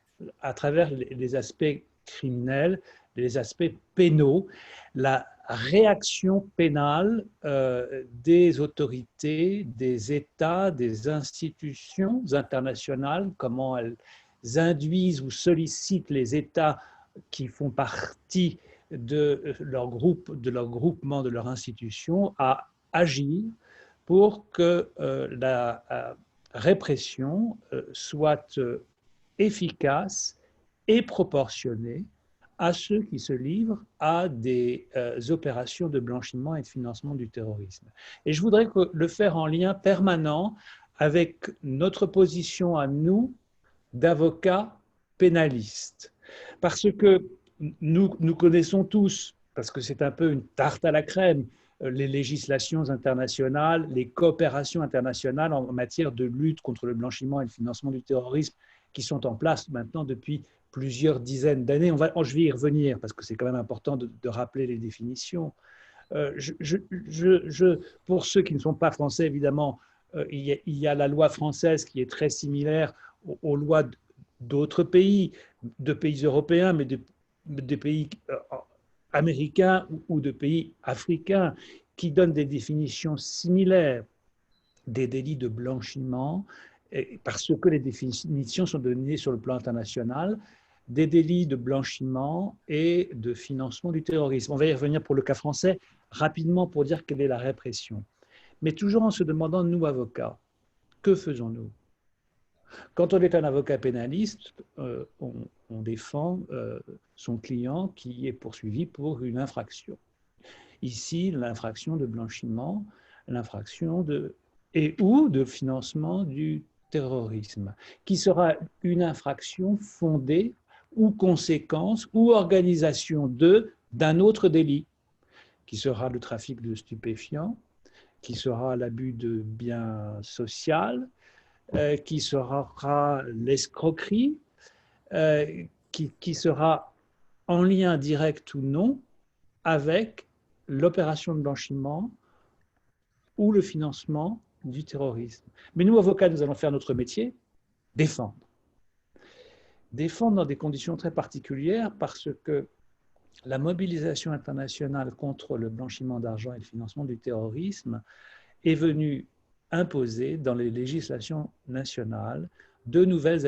travers les aspects criminels, les aspects pénaux, la réaction pénale des autorités, des États, des institutions internationales, comment elles induisent ou sollicitent les États qui font partie de leur groupement, de leur institution, à agir pour que la répression soit efficace et proportionnée à ceux qui se livrent à des opérations de blanchiment et de financement du terrorisme. Et je voudrais le faire en lien permanent avec notre position à nous d'avocats pénalistes. Parce que nous connaissons tous, parce que c'est un peu une tarte à la crème, les législations internationales, les coopérations internationales en matière de lutte contre le blanchiment et le financement du terrorisme qui sont en place maintenant depuis plusieurs dizaines d'années. Je vais y revenir parce que c'est quand même important de rappeler les définitions. Pour ceux qui ne sont pas français, évidemment, il y a la loi française qui est très similaire aux lois d'autres pays, de pays européens, mais de pays américains ou de pays africains, qui donnent des définitions similaires des délits de blanchiment, parce que les définitions sont données sur le plan international, des délits de blanchiment et de financement du terrorisme. On va y revenir pour le cas français, rapidement pour dire quelle est la répression. Mais toujours en se demandant, nous, avocats, que faisons-nous? Quand on est un avocat pénaliste, on défend son client qui est poursuivi pour une infraction. Ici, l'infraction de blanchiment, l'infraction ou de financement du terrorisme, qui sera une infraction fondée ou conséquence ou organisation d'un autre délit, qui sera le trafic de stupéfiants, qui sera l'abus de biens sociaux, qui sera l'escroquerie, qui sera en lien direct ou non avec l'opération de blanchiment ou le financement du terrorisme. Mais nous, avocats, nous allons faire notre métier, défendre. Défendre dans des conditions très particulières parce que la mobilisation internationale contre le blanchiment d'argent et le financement du terrorisme est venue imposer dans les législations nationales de nouvelles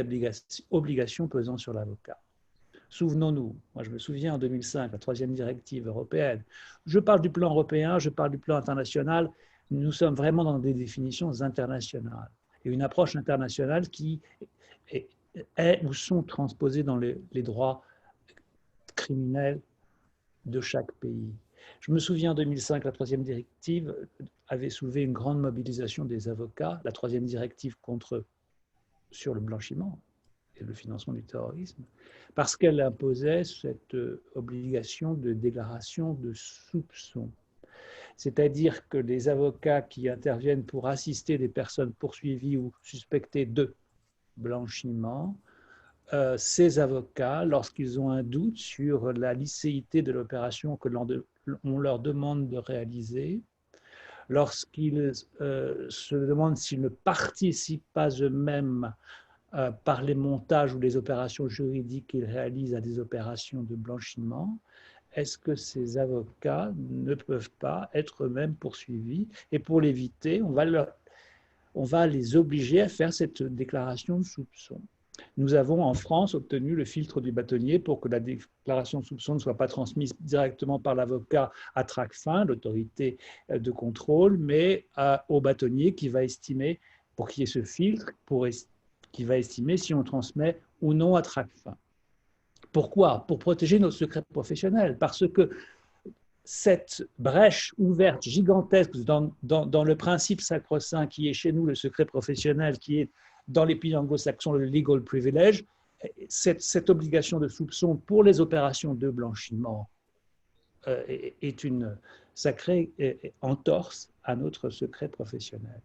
obligations pesant sur l'avocat. Souvenons-nous, moi je me souviens en 2005, la troisième directive européenne. Je parle du plan européen, je parle du plan international. Nous sommes vraiment dans des définitions internationales et une approche internationale qui est ou sont transposées dans les droits criminels de chaque pays. Je me souviens en 2005, la troisième directive avait soulevé une grande mobilisation des avocats, la troisième directive sur le blanchiment et le financement du terrorisme, parce qu'elle imposait cette obligation de déclaration de soupçon. C'est-à-dire que les avocats qui interviennent pour assister des personnes poursuivies ou suspectées de blanchiment, ces avocats, lorsqu'ils ont un doute sur la licéité de l'opération que l'on leur demande de réaliser, lorsqu'ils se demandent s'ils ne participent pas eux-mêmes par les montages ou les opérations juridiques qu'ils réalisent à des opérations de blanchiment, est-ce que ces avocats ne peuvent pas être eux-mêmes poursuivis? Et pour l'éviter, on va les obliger à faire cette déclaration de soupçon. Nous avons en France obtenu le filtre du bâtonnier pour que la déclaration de soupçon ne soit pas transmise directement par l'avocat à Tracfin, l'autorité de contrôle, mais au bâtonnier qui va estimer, pour qu'il y ait ce filtre, qui va estimer si on transmet ou non à Tracfin. Pourquoi? Pour protéger nos secrets professionnels, parce que cette brèche ouverte, gigantesque, dans le principe sacro-saint qui est chez nous le secret professionnel, qui est dans les pays anglo-saxons le legal privilege, cette obligation de soupçon pour les opérations de blanchiment est une sacrée entorse à notre secret professionnel.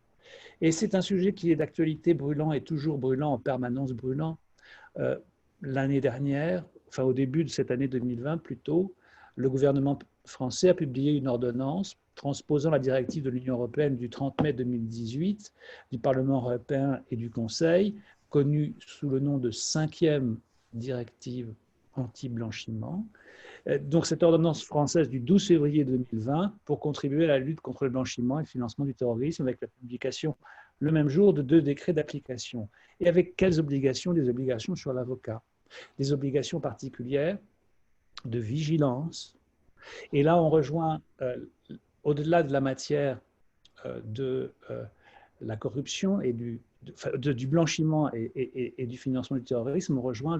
Et c'est un sujet qui est d'actualité brûlant et toujours brûlant, en permanence brûlant. L'année dernière, enfin au début de cette année 2020 plutôt, le gouvernement français a publié une ordonnance transposant la directive de l'Union européenne du 30 mai 2018 du Parlement européen et du Conseil, connue sous le nom de 5e directive anti-blanchiment. Donc cette ordonnance française du 12 février 2020 pour contribuer à la lutte contre le blanchiment et le financement du terrorisme, avec la publication le même jour de 2 décrets d'application. Et avec quelles obligations? Des obligations sur l'avocat, des obligations particulières de vigilance. Et là, on rejoint, au-delà de la matière de la corruption et du blanchiment et du financement du terrorisme, on rejoint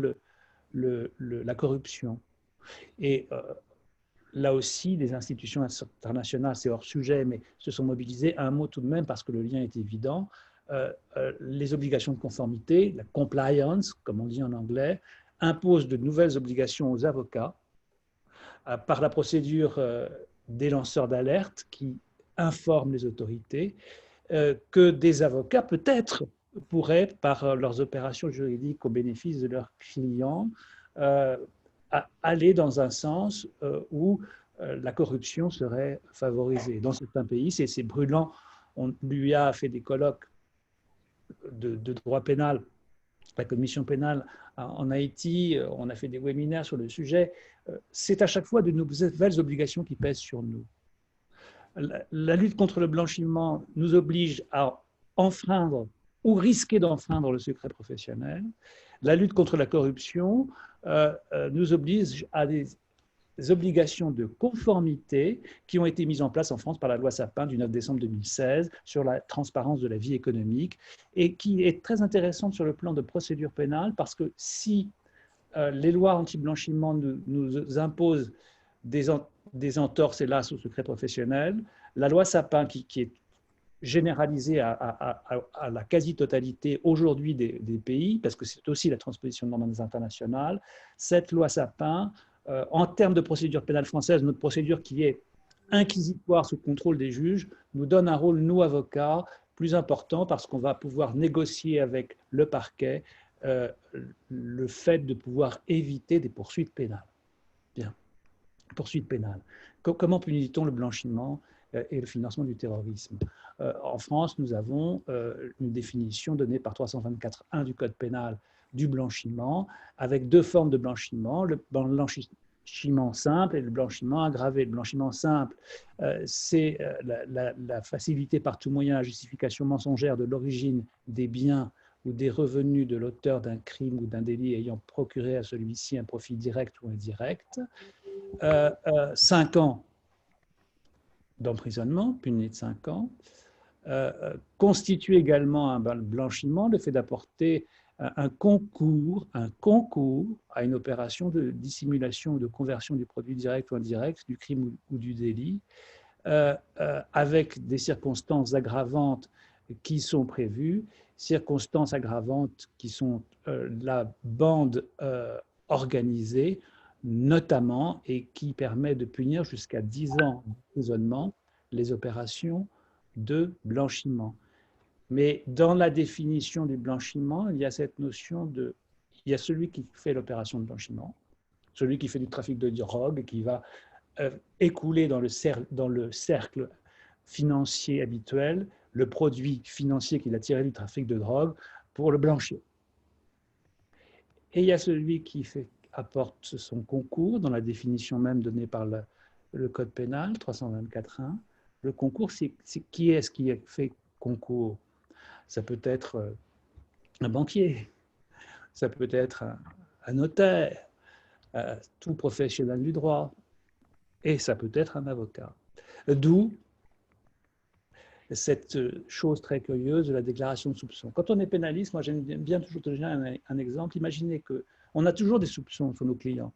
la corruption. Et là aussi, les institutions internationales, c'est hors sujet, mais se sont mobilisées. Un mot tout de même, parce que le lien est évident. Les obligations de conformité, la compliance, comme on dit en anglais, imposent de nouvelles obligations aux avocats par la procédure des lanceurs d'alerte qui informent les autorités que des avocats, peut-être, pourraient, par leurs opérations juridiques au bénéfice de leurs clients, aller dans un sens où la corruption serait favorisée. Dans certains pays, c'est brûlant. L'UIA a fait des colloques de droit pénal, la commission pénale en Haïti, on a fait des webinaires sur le sujet. C'est à chaque fois de nouvelles obligations qui pèsent sur nous. La lutte contre le blanchiment nous oblige à enfreindre ou risquer d'enfreindre le secret professionnel. La lutte contre la corruption nous oblige à des obligations de conformité qui ont été mises en place en France par la loi Sapin du 9 décembre 2016 sur la transparence de la vie économique et qui est très intéressante sur le plan de procédure pénale parce que si les lois anti-blanchiment nous imposent des entorses, hélas, au secret professionnel, la loi Sapin qui est généralisée à la quasi-totalité aujourd'hui des pays, parce que c'est aussi la transposition de normes internationales, cette loi Sapin, en termes de procédure pénale française, notre procédure qui est inquisitoire sous contrôle des juges, nous donne un rôle, nous, avocats, plus important parce qu'on va pouvoir négocier avec le parquet le fait de pouvoir éviter des poursuites pénales. Bien. Poursuites pénales. Comment punit-on le blanchiment et le financement du terrorisme? En France, nous avons une définition donnée par 324.1 du Code pénal du blanchiment, avec 2 formes de blanchiment, le blanchiment simple et le blanchiment aggravé. Le blanchiment simple, c'est la facilité par tout moyen à justification mensongère de l'origine des biens ou des revenus de l'auteur d'un crime ou d'un délit ayant procuré à celui-ci un profit direct ou indirect. 5 ans d'emprisonnement, puni de 5 ans. Constitue également un blanchiment, le fait d'apporter un concours à une opération de dissimulation ou de conversion du produit direct ou indirect du crime ou du délit, avec des circonstances aggravantes qui sont prévues, circonstances aggravantes qui sont la bande organisée, notamment, et qui permet de punir jusqu'à 10 ans d'emprisonnement les opérations de blanchiment. Mais dans la définition du blanchiment, il y a cette notion de... Il y a celui qui fait l'opération de blanchiment, celui qui fait du trafic de drogue et qui va écouler dans le cercle financier habituel le produit financier qu'il a tiré du trafic de drogue pour le blanchir. Et il y a celui qui apporte son concours dans la définition même donnée par le Code pénal, 324.1. Le concours, c'est qui est-ce qui fait concours? Ça peut être un banquier, ça peut être un notaire, tout professionnel du droit, et ça peut être un avocat. D'où cette chose très curieuse de la déclaration de soupçon. Quand on est pénaliste, moi j'aime bien toujours donner un exemple. Imaginez qu'on a toujours des soupçons sur nos clients.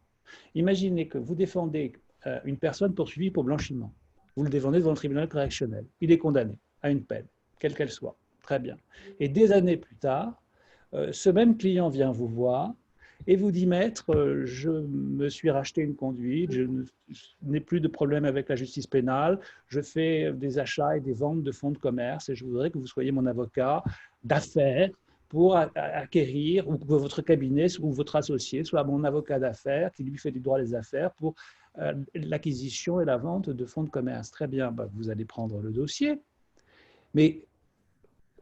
Imaginez que vous défendez une personne poursuivie pour blanchiment. Vous le défendez devant le tribunal correctionnel. Il est condamné à une peine, quelle qu'elle soit. Très bien. Et des années plus tard, ce même client vient vous voir et vous dit, maître, je me suis racheté une conduite, je n'ai plus de problème avec la justice pénale, je fais des achats et des ventes de fonds de commerce et je voudrais que vous soyez mon avocat d'affaires pour acquérir, ou que votre cabinet ou votre associé soit mon avocat d'affaires qui lui fait du droit des affaires pour l'acquisition et la vente de fonds de commerce. Très bien, vous allez prendre le dossier, mais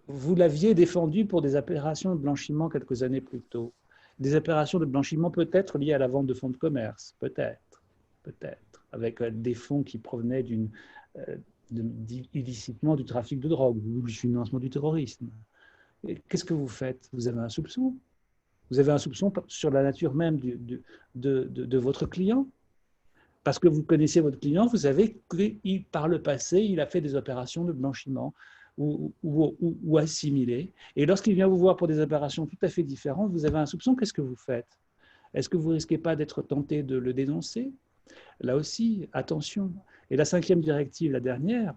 vous l'aviez défendu pour des opérations de blanchiment quelques années plus tôt. Des opérations de blanchiment peut-être liées à la vente de fonds de commerce, peut-être, avec des fonds qui provenaient illicitement du trafic de drogue ou du financement du terrorisme. Qu'est-ce que vous faites? Vous avez un soupçon. Vous avez un soupçon sur la nature même de votre client. Parce que vous connaissez votre client, vous savez que par le passé, il a fait des opérations de blanchiment ou assimilées. Et lorsqu'il vient vous voir pour des opérations tout à fait différentes, vous avez un soupçon, qu'est-ce que vous faites? Est-ce que vous ne risquez pas d'être tenté de le dénoncer? Là aussi, attention. Et la 5e directive, la dernière,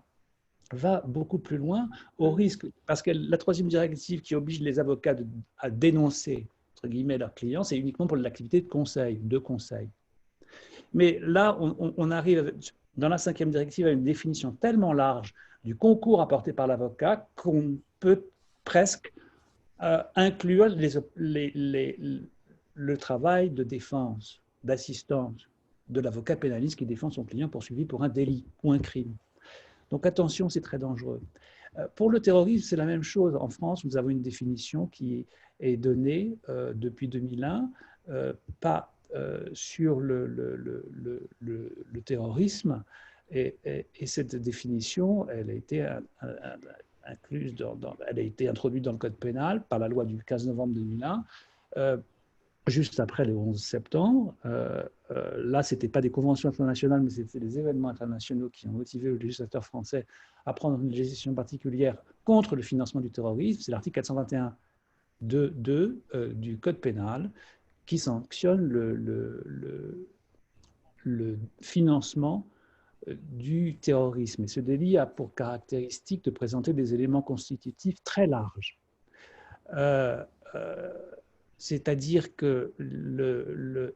va beaucoup plus loin au risque, parce que la 3e directive qui oblige les avocats à dénoncer, entre guillemets, leurs clients, c'est uniquement pour l'activité de conseil. Mais là, on arrive dans la 5e directive à une définition tellement large du concours apporté par l'avocat qu'on peut presque inclure le travail de défense, d'assistance de l'avocat pénaliste qui défend son client poursuivi pour un délit ou un crime. Donc attention, c'est très dangereux. Pour le terrorisme, c'est la même chose. En France, nous avons une définition qui est donnée depuis 2001, pas sur le terrorisme, et cette définition, elle a été elle a été introduite dans le Code pénal par la loi du 15 novembre 2001, juste après le 11 septembre. Là, ce n'était pas des conventions internationales, mais c'était des événements internationaux qui ont motivé le législateur français à prendre une législation particulière contre le financement du terrorisme. C'est l'article 421.2 du Code pénal qui sanctionne le financement du terrorisme. Et ce délit a pour caractéristique de présenter des éléments constitutifs très larges. C'est-à-dire que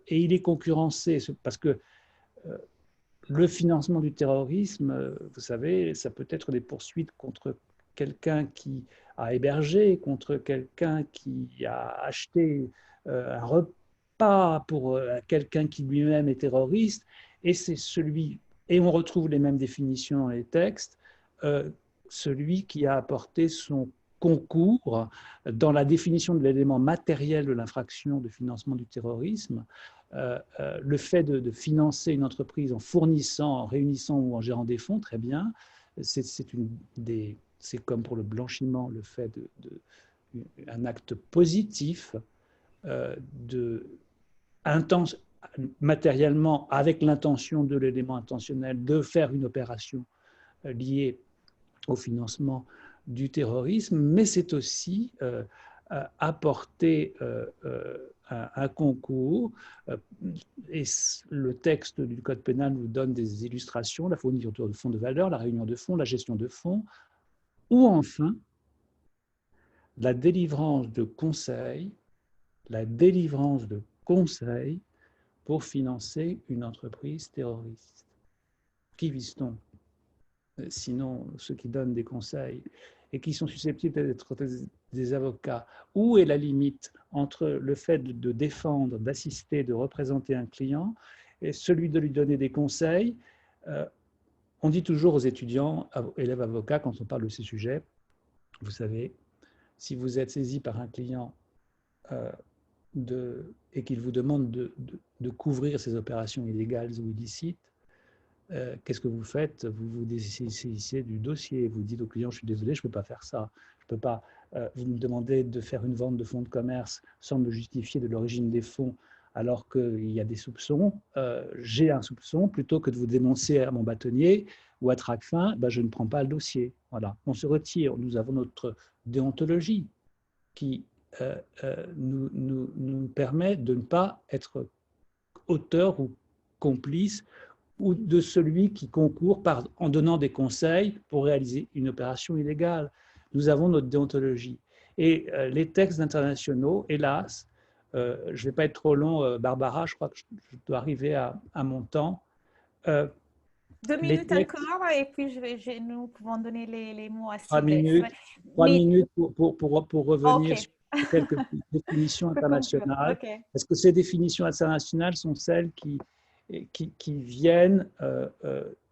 et il est concurrencé parce que le financement du terrorisme, vous savez, ça peut être des poursuites contre quelqu'un qui a hébergé, contre quelqu'un qui a acheté un repas pour quelqu'un qui lui-même est terroriste, et c'est et on retrouve les mêmes définitions dans les textes, celui qui a apporté son concours dans la définition de l'élément matériel de l'infraction de financement du terrorisme, le fait de financer une entreprise en fournissant, en réunissant ou en gérant des fonds, très bien, c'est comme pour le blanchiment, le fait un acte positif matériellement, avec l'intention de l'élément intentionnel, de faire une opération liée au financement du terrorisme, mais c'est aussi apporter un concours, et le texte du Code pénal nous donne des illustrations, la fourniture de fonds de valeur, la réunion de fonds, la gestion de fonds, ou enfin la délivrance de conseils, pour financer une entreprise terroriste. Qui vise-t-on? Sinon ceux qui donnent des conseils et qui sont susceptibles d'être des avocats. Où est la limite entre le fait de défendre, d'assister, de représenter un client et celui de lui donner des conseils? On dit toujours aux étudiants, élèves avocats, quand on parle de ces sujets, vous savez, si vous êtes saisi par un client et qu'il vous demande de couvrir ses opérations illégales ou illicites, qu'est-ce que vous faites? Vous vous dessaisissez du dossier, vous dites au client, je suis désolé, je ne peux pas faire ça, je peux pas, vous me demandez de faire une vente de fonds de commerce sans me justifier de l'origine des fonds alors qu'il y a des soupçons, j'ai un soupçon, plutôt que de vous dénoncer à mon bâtonnier ou à Tracfin, ben je ne prends pas le dossier. Voilà. On se retire, nous avons notre déontologie qui nous permet de ne pas être auteur ou complice ou de celui qui concourt en donnant des conseils pour réaliser une opération illégale. Nous avons notre déontologie. Et les textes internationaux, hélas, je ne vais pas être trop long, Barbara, je crois que je dois arriver à mon temps. 2 minutes encore, et puis nous pouvons donner les mots à Sylvestre. 3 minutes pour revenir sur quelques définitions internationales. Est-ce que ces définitions internationales sont celles qui viennent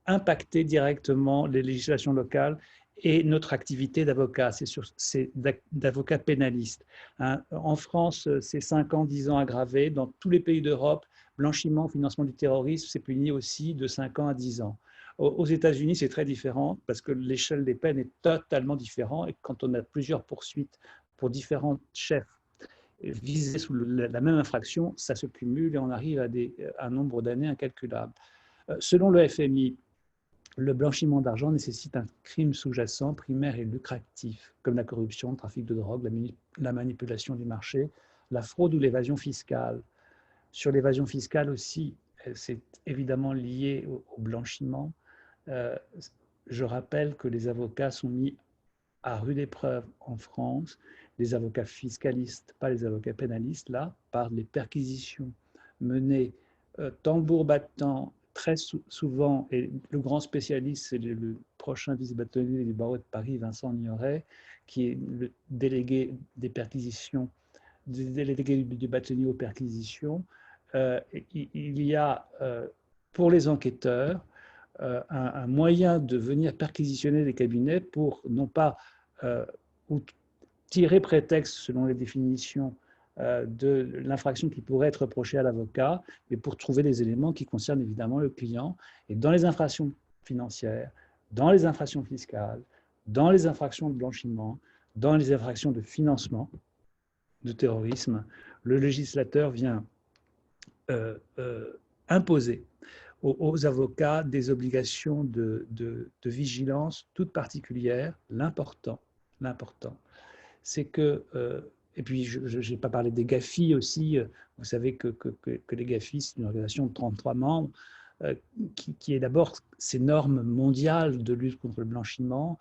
impacter directement les législations locales et notre activité d'avocat, c'est d'avocat pénaliste. Hein. En France, c'est 5 ans, 10 ans aggravés. Dans tous les pays d'Europe, blanchiment, financement du terrorisme, c'est puni aussi de 5 ans à 10 ans. Aux États-Unis, c'est très différent parce que l'échelle des peines est totalement différente, et quand on a plusieurs poursuites pour différents chefs visés sous la même infraction, ça se cumule et on arrive à un nombre d'années incalculable. Selon le FMI, le blanchiment d'argent nécessite un crime sous-jacent, primaire et lucratif, comme la corruption, le trafic de drogue, la manipulation du marché, la fraude ou l'évasion fiscale. Sur l'évasion fiscale aussi, c'est évidemment lié au blanchiment. Je rappelle que les avocats sont mis à rude épreuve en France, les avocats fiscalistes, pas les avocats pénalistes, là, par les perquisitions menées tambour battant, très souvent, et le grand spécialiste, c'est le prochain vice-bâtonnier du barreau de Paris, Vincent Nioret, qui est le délégué des perquisitions, délégué du bâtonnier aux perquisitions. Il y a, pour les enquêteurs, un moyen de venir perquisitionner les cabinets pour, non pas ou tirer prétexte, selon les définitions, de l'infraction qui pourrait être reprochée à l'avocat, mais pour trouver des éléments qui concernent évidemment le client. Et dans les infractions financières, dans les infractions fiscales, dans les infractions de blanchiment, dans les infractions de financement de terrorisme, le législateur vient imposer aux avocats des obligations de vigilance toutes particulières. L'important, c'est que, et puis je n'ai pas parlé des GAFI aussi, vous savez que les GAFI, c'est une organisation de 33 membres, qui est d'abord ces normes mondiales de lutte contre le blanchiment,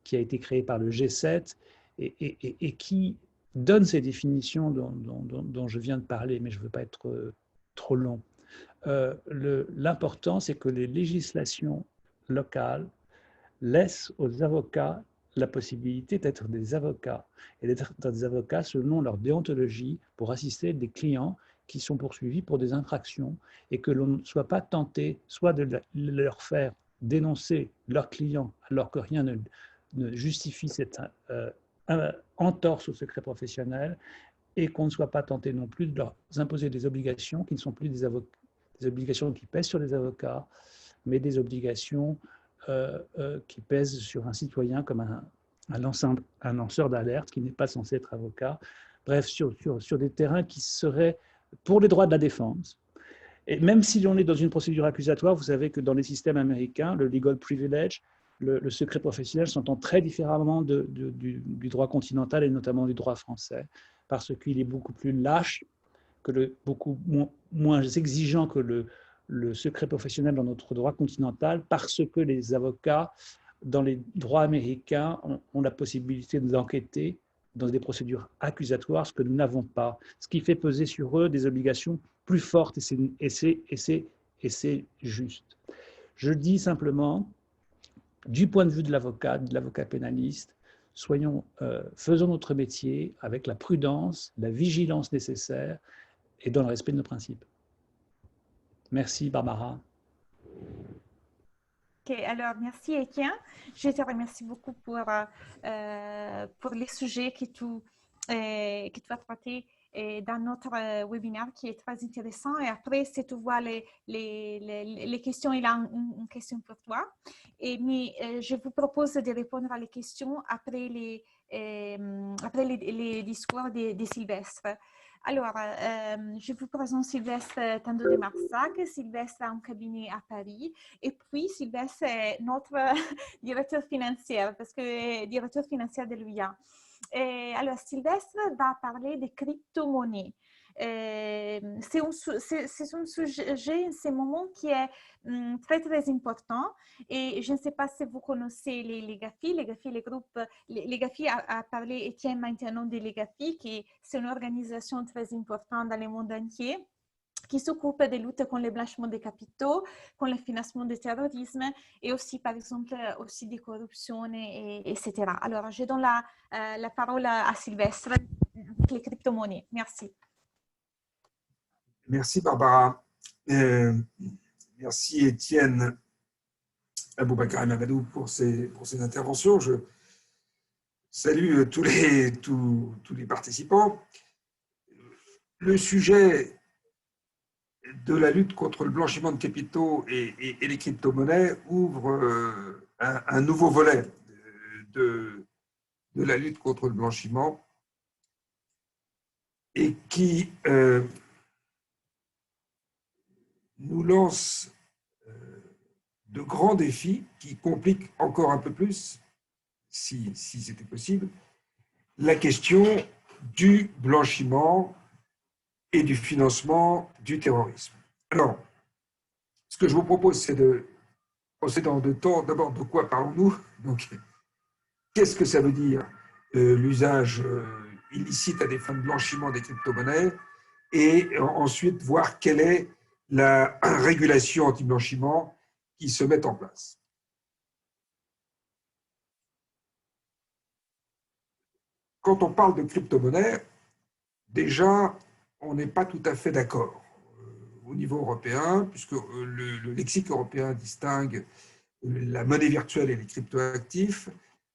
qui a été créée par le G7, et qui donne ces définitions dont je viens de parler, mais je ne veux pas être trop long. L'important, c'est que les législations locales laissent aux avocats la possibilité d'être des avocats, et d'être des avocats selon leur déontologie pour assister des clients qui sont poursuivis pour des infractions, et que l'on ne soit pas tenté soit de leur faire dénoncer leurs clients alors que rien ne justifie cette entorse au secret professionnel, et qu'on ne soit pas tenté non plus de leur imposer des obligations qui ne sont plus des obligations qui pèsent sur les avocats, mais des obligations qui pèsent sur un citoyen comme un lanceur d'alerte qui n'est pas censé être avocat. Bref, sur des terrains qui seraient pour les droits de la défense. Et même si l'on est dans une procédure accusatoire, vous savez que dans les systèmes américains, le legal privilege, le secret professionnel s'entend très différemment du droit continental et notamment du droit français, parce qu'il est beaucoup plus lâche, beaucoup moins exigeant que le secret professionnel dans notre droit continental, parce que les avocats, dans les droits américains, ont la possibilité d'enquêter dans des procédures accusatoires, ce que nous n'avons pas, ce qui fait peser sur eux des obligations plus fortes, et c'est juste. Je dis simplement, du point de vue de l'avocat pénaliste, faisons notre métier avec la prudence, la vigilance nécessaire et dans le respect de nos principes. Merci Barbara. Ok, alors merci Étienne. Je te remercie beaucoup pour les sujets que tu as traités dans notre webinaire qui est très intéressant. Et après, si tu vois les questions, il y a une question pour toi. Mais je vous propose de répondre à les questions après les discours de Sylvestre. Alors, je vous présente Sylvestre Tando de Marsac. Sylvestre a un cabinet à Paris. Et puis, Sylvestre est notre directeur financier, parce que directeur financier de l'UIA. Alors, Sylvestre va parler des crypto-monnaies. C'est un sujet en ce moment qui est très, très important. Et je ne sais pas si vous connaissez les GAFI. Les GAFI a parlé, Étienne maintenant des GAFI, qui c'est une organisation très importante dans le monde entier, qui s'occupe de lutte contre le blanchiment des capitaux, contre le financement du terrorisme et aussi, par exemple, aussi des corruptions, etc. Alors, je donne la parole à Sylvestre avec les crypto-monnaies. Merci. Merci Barbara. Merci Étienne Aboubakar Mamadou pour ces interventions. Je salue tous les participants. Le sujet de la lutte contre le blanchiment de capitaux et les crypto-monnaies ouvre un nouveau volet de la lutte contre le blanchiment et qui nous lance de grands défis qui compliquent encore un peu plus, si c'était possible, la question du blanchiment et du financement du terrorisme. Alors, ce que je vous propose, c'est de procéder en deux temps. D'abord, de quoi parlons-nous? Donc, qu'est-ce que ça veut dire l'usage illicite à des fins de blanchiment des crypto-monnaies? Et ensuite, voir quelle est la régulation anti-blanchiment qui se met en place. Quand on parle de crypto-monnaie, déjà, on n'est pas tout à fait d'accord au niveau européen, puisque le lexique européen distingue la monnaie virtuelle et les cryptoactifs,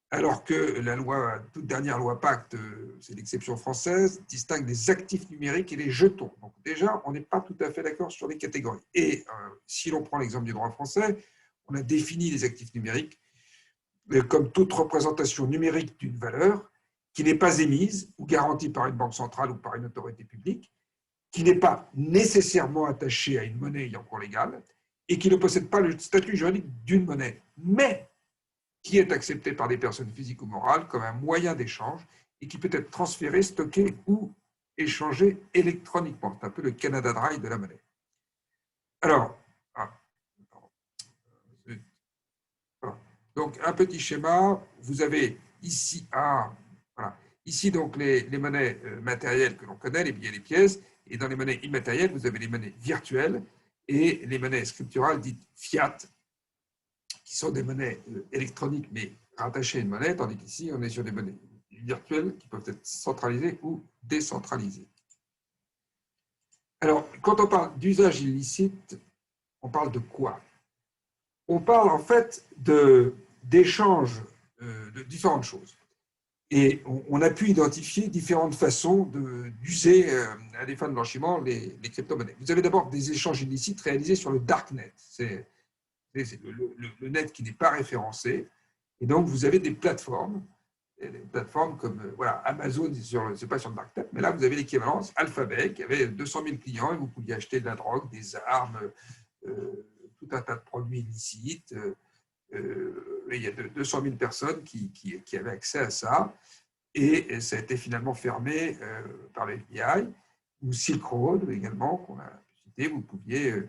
alors que la toute dernière loi Pacte, c'est l'exception française, distingue les actifs numériques et les jetons. Donc déjà, on n'est pas tout à fait d'accord sur les catégories. Et si l'on prend l'exemple du droit français, on a défini les actifs numériques comme toute représentation numérique d'une valeur qui n'est pas émise ou garantie par une banque centrale ou par une autorité publique, qui n'est pas nécessairement attachée à une monnaie ayant cours légal et qui ne possède pas le statut juridique d'une monnaie, mais qui est acceptée par des personnes physiques ou morales comme un moyen d'échange et qui peut être transféré, stocké ou échangé électroniquement. C'est un peu le Canada Dry de la monnaie. Alors, donc un petit schéma, vous avez ici, ici donc les monnaies matérielles que l'on connaît, les billets, les pièces, et dans les monnaies immatérielles, vous avez les monnaies virtuelles et les monnaies scripturales dites fiat, qui sont des monnaies électroniques mais rattachées à une monnaie, tandis qu'ici, on est sur des monnaies virtuelles qui peuvent être centralisées ou décentralisées. Alors, quand on parle d'usage illicite, on parle de quoi? On parle en fait d'échanges de différentes choses. Et on a pu identifier différentes façons d'user à des fins de blanchiment les crypto-monnaies. Vous avez d'abord des échanges illicites réalisés sur le darknet. C'est le net qui n'est pas référencé. Et donc, vous avez des plateformes plateformes comme voilà, Amazon, c'est pas sur le Dark Net, mais là, vous avez l'équivalence, Alphabet, qui avait 200 000 clients et vous pouviez acheter de la drogue, des armes, tout un tas de produits illicites. Il y a 200 000 personnes qui avaient accès à ça. Et ça a été finalement fermé par le FBI, ou Silk Road également, qu'on a cité, vous pouviez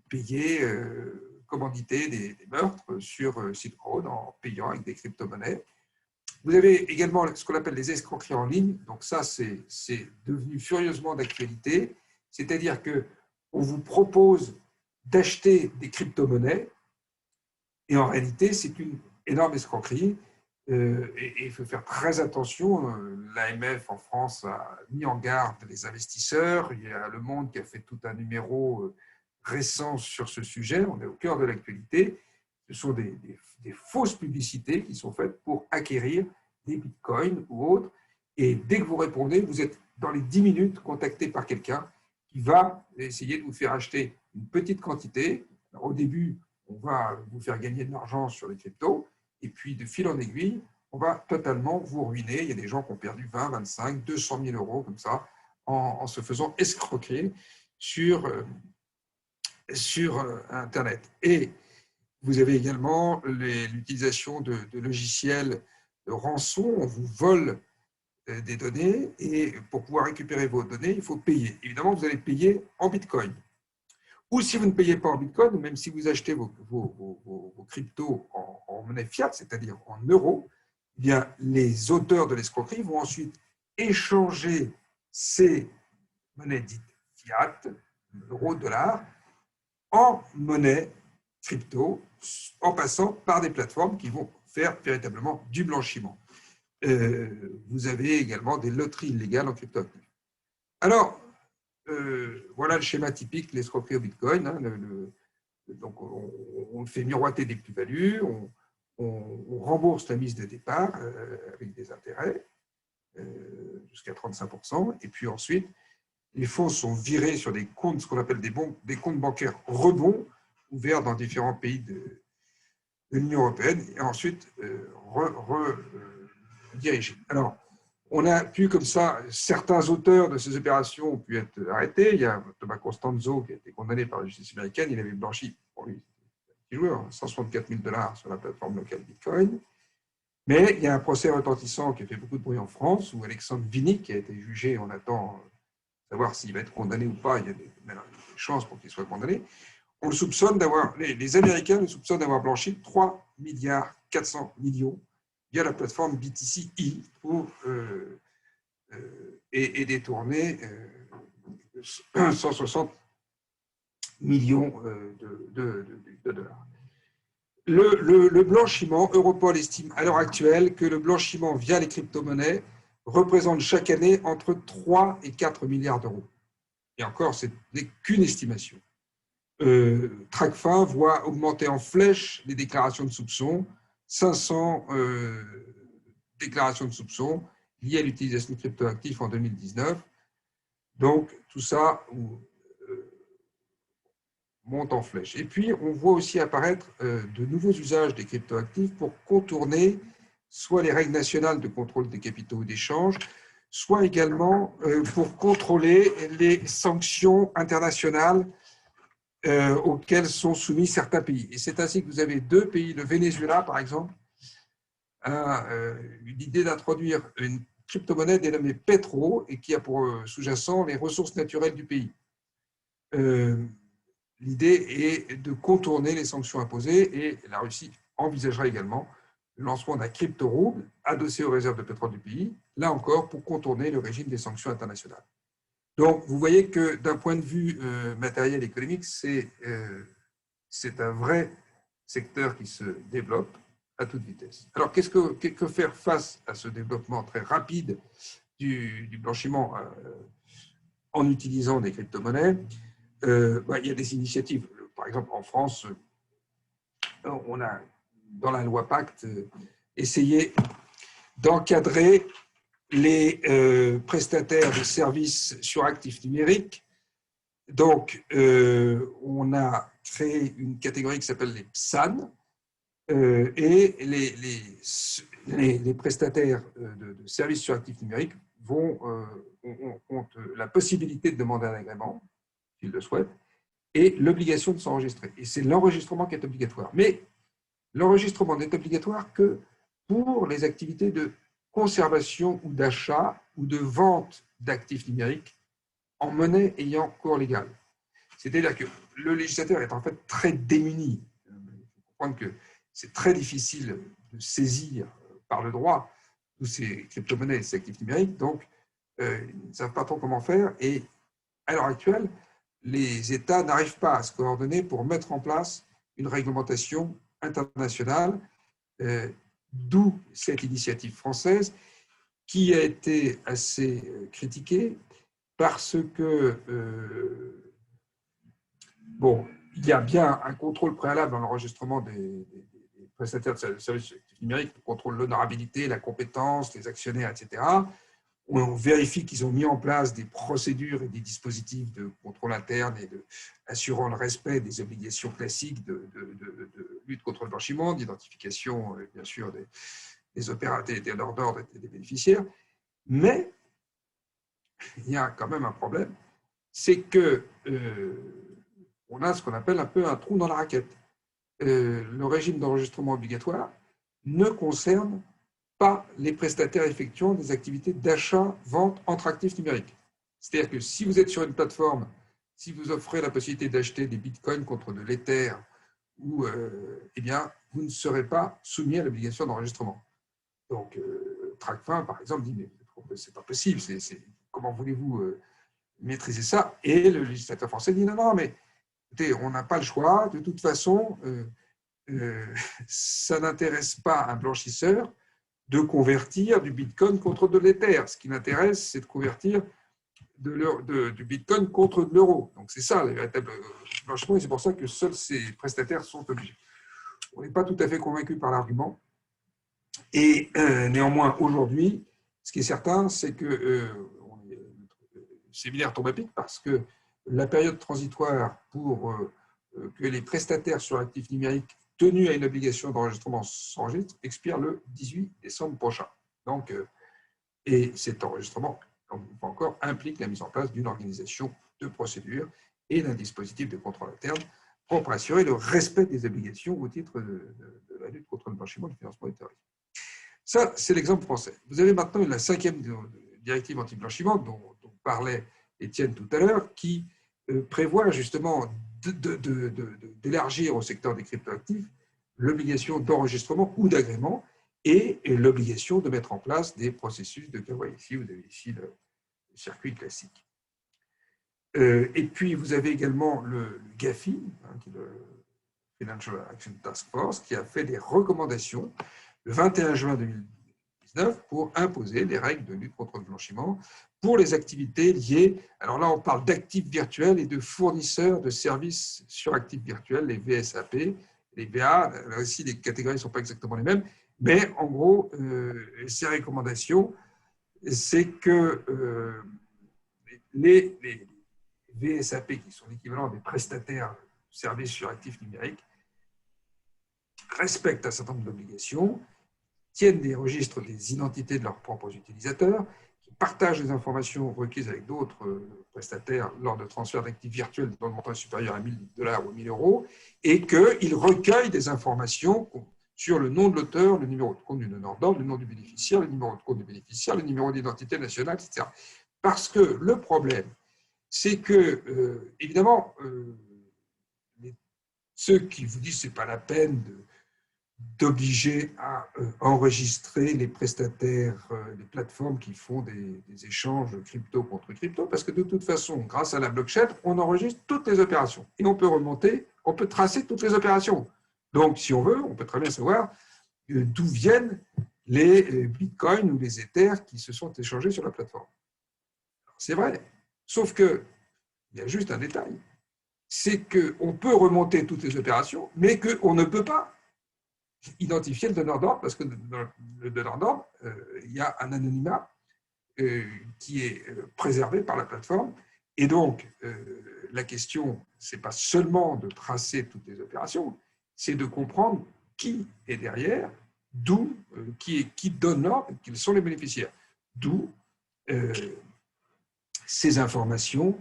payer, commanditer des meurtres sur Silk Road en payant avec des crypto-monnaies. Vous avez également ce qu'on appelle les escroqueries en ligne, donc ça c'est devenu furieusement d'actualité, c'est-à-dire qu'on vous propose d'acheter des crypto-monnaies, et en réalité c'est une énorme escroquerie. Et il faut faire très attention. L'AMF en France a mis en garde les investisseurs. Il y a Le Monde qui a fait tout un numéro récent sur ce sujet. On est au cœur de l'actualité. Ce sont des fausses publicités qui sont faites pour acquérir des bitcoins ou autres. Et dès que vous répondez, vous êtes dans les 10 minutes contacté par quelqu'un qui va essayer de vous faire acheter une petite quantité. Alors, au début, on va vous faire gagner de l'argent sur les cryptos. Et puis, de fil en aiguille, on va totalement vous ruiner. Il y a des gens qui ont perdu 20, 25, 200 000 euros comme ça en se faisant escroquer sur Internet. Et vous avez également l'utilisation de logiciels de rançon. On vous vole des données et pour pouvoir récupérer vos données, il faut payer. Évidemment, vous allez payer en Bitcoin. Ou si vous ne payez pas en Bitcoin, même si vous achetez vos cryptos en monnaie fiat, c'est-à-dire en euros, eh bien, les auteurs de l'escroquerie vont ensuite échanger ces monnaies dites fiat, euros, dollars, en monnaie crypto, en passant par des plateformes qui vont faire véritablement du blanchiment. Vous avez également des loteries illégales en cryptoactifs. Alors, voilà le schéma typique de l'escroquerie au Bitcoin. Hein, donc, on le fait miroiter des plus-values, on rembourse la mise de départ avec des intérêts jusqu'à 35%, et puis ensuite, les fonds sont virés sur des comptes, ce qu'on appelle des comptes bancaires rebonds, ouverts dans différents pays de l'Union européenne, et ensuite redirigés. Alors, on a pu, comme ça, certains auteurs de ces opérations ont pu être arrêtés. Il y a Thomas Costanzo qui a été condamné par la justice américaine. Il avait blanchi, pour lui, petit joueur, 164 000 $ sur la plateforme locale Bitcoin. Mais il y a un procès retentissant qui a fait beaucoup de bruit en France, où Alexandre Vinick, qui a été jugé, on attend savoir s'il va être condamné ou pas. Il y a des chances pour qu'il soit condamné. On le soupçonne d'avoir, les Américains le soupçonnent d'avoir blanchi 3,4 milliards via la plateforme BTC-E et détourné 160 millions de dollars. Le blanchiment, Europol estime à l'heure actuelle que le blanchiment via les crypto-monnaies représente chaque année entre 3 et 4 milliards d'euros. Et encore, ce n'est qu'une estimation. Tracfin voit augmenter en flèche les déclarations de soupçons, 500 déclarations de soupçons liées à l'utilisation de cryptoactifs en 2019. Donc, tout ça monte en flèche. Et puis, on voit aussi apparaître de nouveaux usages des cryptoactifs pour contourner soit les règles nationales de contrôle des capitaux ou d'échange, soit également pour contrôler les sanctions internationales auxquelles sont soumis certains pays. Et c'est ainsi que vous avez deux pays, le Venezuela par exemple, a eu l'idée d'introduire une crypto-monnaie dénommée Petro et qui a pour sous-jacent les ressources naturelles du pays. L'idée est de contourner les sanctions imposées et la Russie envisagera également le lancement d'un crypto-rouble adossé aux réserves de pétrole du pays, là encore pour contourner le régime des sanctions internationales. Donc, vous voyez que d'un point de vue matériel économique, c'est un vrai secteur qui se développe à toute vitesse. Alors, que faire face à ce développement très rapide du blanchiment en utilisant des crypto-monnaies? Il y a des initiatives. Par exemple, en France, on a, dans la loi Pacte, essayé d'encadrer les prestataires de services sur actifs numériques. Donc, on a créé une catégorie qui s'appelle les PSAN et les prestataires de services sur actifs numériques ont la possibilité de demander un agrément, s'ils le souhaitent, et l'obligation de s'enregistrer. Et c'est l'enregistrement qui est obligatoire. Mais l'enregistrement n'est obligatoire que pour les activités de conservation ou d'achat ou de vente d'actifs numériques en monnaie ayant cours légal. C'est-à-dire que le législateur est en fait très démuni. Il faut comprendre que c'est très difficile de saisir par le droit tous ces crypto-monnaies et ces actifs numériques, donc ils ne savent pas trop comment faire. Et à l'heure actuelle, les États n'arrivent pas à se coordonner pour mettre en place une réglementation internationale, d'où cette initiative française qui a été assez critiquée parce que, bon, il y a bien un contrôle préalable dans l'enregistrement des prestataires de services numériques, on contrôle l'honorabilité, la compétence, les actionnaires, etc. On vérifie qu'ils ont mis en place des procédures et des dispositifs de contrôle interne et assurant le respect des obligations classiques de lutte contre le blanchiment, d'identification, bien sûr, des opérateurs, des donneurs d'ordre et des bénéficiaires. Mais il y a quand même un problème, c'est que on a ce qu'on appelle un peu un trou dans la raquette. Le régime d'enregistrement obligatoire ne concerne pas les prestataires effectuant des activités d'achat-vente entre actifs numériques. C'est-à-dire que si vous êtes sur une plateforme, si vous offrez la possibilité d'acheter des bitcoins contre de l'Ether, eh bien, vous ne serez pas soumis à l'obligation d'enregistrement. Donc, Tracfin, par exemple, dit, mais c'est pas possible, comment voulez-vous maîtriser ça? Et le législateur français dit, non, mais écoutez, on n'a pas le choix, de toute façon, ça n'intéresse pas un blanchisseur de convertir du bitcoin contre de l'Ether. Ce qui l'intéresse, c'est de convertir du bitcoin contre de l'euro. Donc, c'est ça, le véritable blanchiment, et c'est pour ça que seuls ces prestataires sont obligés. On n'est pas tout à fait convaincu par l'argument. Et néanmoins, aujourd'hui, ce qui est certain, c'est que le séminaire tombe à pic parce que la période transitoire pour que les prestataires sur actifs numériques tenus à une obligation d'enregistrement s'enregistrent expire le 18 décembre prochain. Donc, et cet enregistrement, encore, implique la mise en place d'une organisation de procédure et d'un dispositif de contrôle interne pour assurer le respect des obligations au titre de la lutte contre le blanchiment et le financement du terrorisme. Ça, c'est l'exemple français. Vous avez maintenant la 5e directive anti-blanchiment dont parlait Étienne tout à l'heure, qui prévoit justement d'élargir au secteur des cryptoactifs l'obligation d'enregistrement ou d'agrément et l'obligation de mettre en place des processus de KYC. Vous avez ici le circuit classique. Et puis, vous avez également le GAFI, qui est le Financial Action Task Force, qui a fait des recommandations le 21 juin 2019 pour imposer des règles de lutte contre le blanchiment pour les activités liées, alors là on parle d'actifs virtuels et de fournisseurs de services sur actifs virtuels, les VSAP, les VA, là aussi les catégories ne sont pas exactement les mêmes, mais en gros, ces recommandations, c'est que les VSAP, qui sont l'équivalent des prestataires de services sur actifs numériques, respectent un certain nombre d'obligations, tiennent des registres des identités de leurs propres utilisateurs, qui partagent les informations requises avec d'autres prestataires lors de transferts d'actifs virtuels dont le montant est supérieur à $1 000 ou 1 000 euros, et qu'ils recueillent des informations sur le nom de l'auteur, le numéro de compte du donneur d'ordre, le nom du bénéficiaire, le numéro de compte du bénéficiaire, le numéro d'identité nationale, etc. Parce que le problème, c'est que, évidemment, ceux qui vous disent que ce n'est pas la peine d'obliger à enregistrer les prestataires, les plateformes qui font des échanges crypto contre crypto, parce que de toute façon, grâce à la blockchain, on enregistre toutes les opérations et on peut remonter, on peut tracer toutes les opérations. Donc, si on veut, on peut très bien savoir d'où viennent les bitcoins ou les Ethers qui se sont échangés sur la plateforme. C'est vrai, sauf qu'il y a juste un détail, c'est qu'on peut remonter toutes les opérations, mais qu'on ne peut pas identifier le donneur d'ordre, parce que dans le donneur d'ordre, il y a un anonymat qui est préservé par la plateforme. Et donc, la question, ce n'est pas seulement de tracer toutes les opérations, c'est de comprendre qui est derrière d'où, qui donne l'ordre, quels sont les bénéficiaires. D'où ces informations,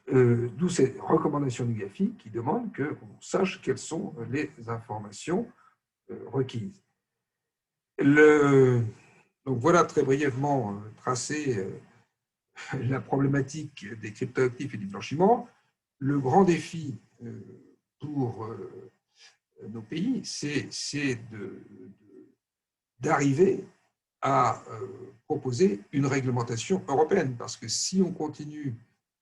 d'où ces recommandations du GAFI qui demandent qu'on sache quelles sont les informations requises. Donc voilà très brièvement tracé la problématique des cryptoactifs et du blanchiment. Le grand défi pour nos pays, c'est d'arriver à proposer une réglementation européenne. Parce que si on continue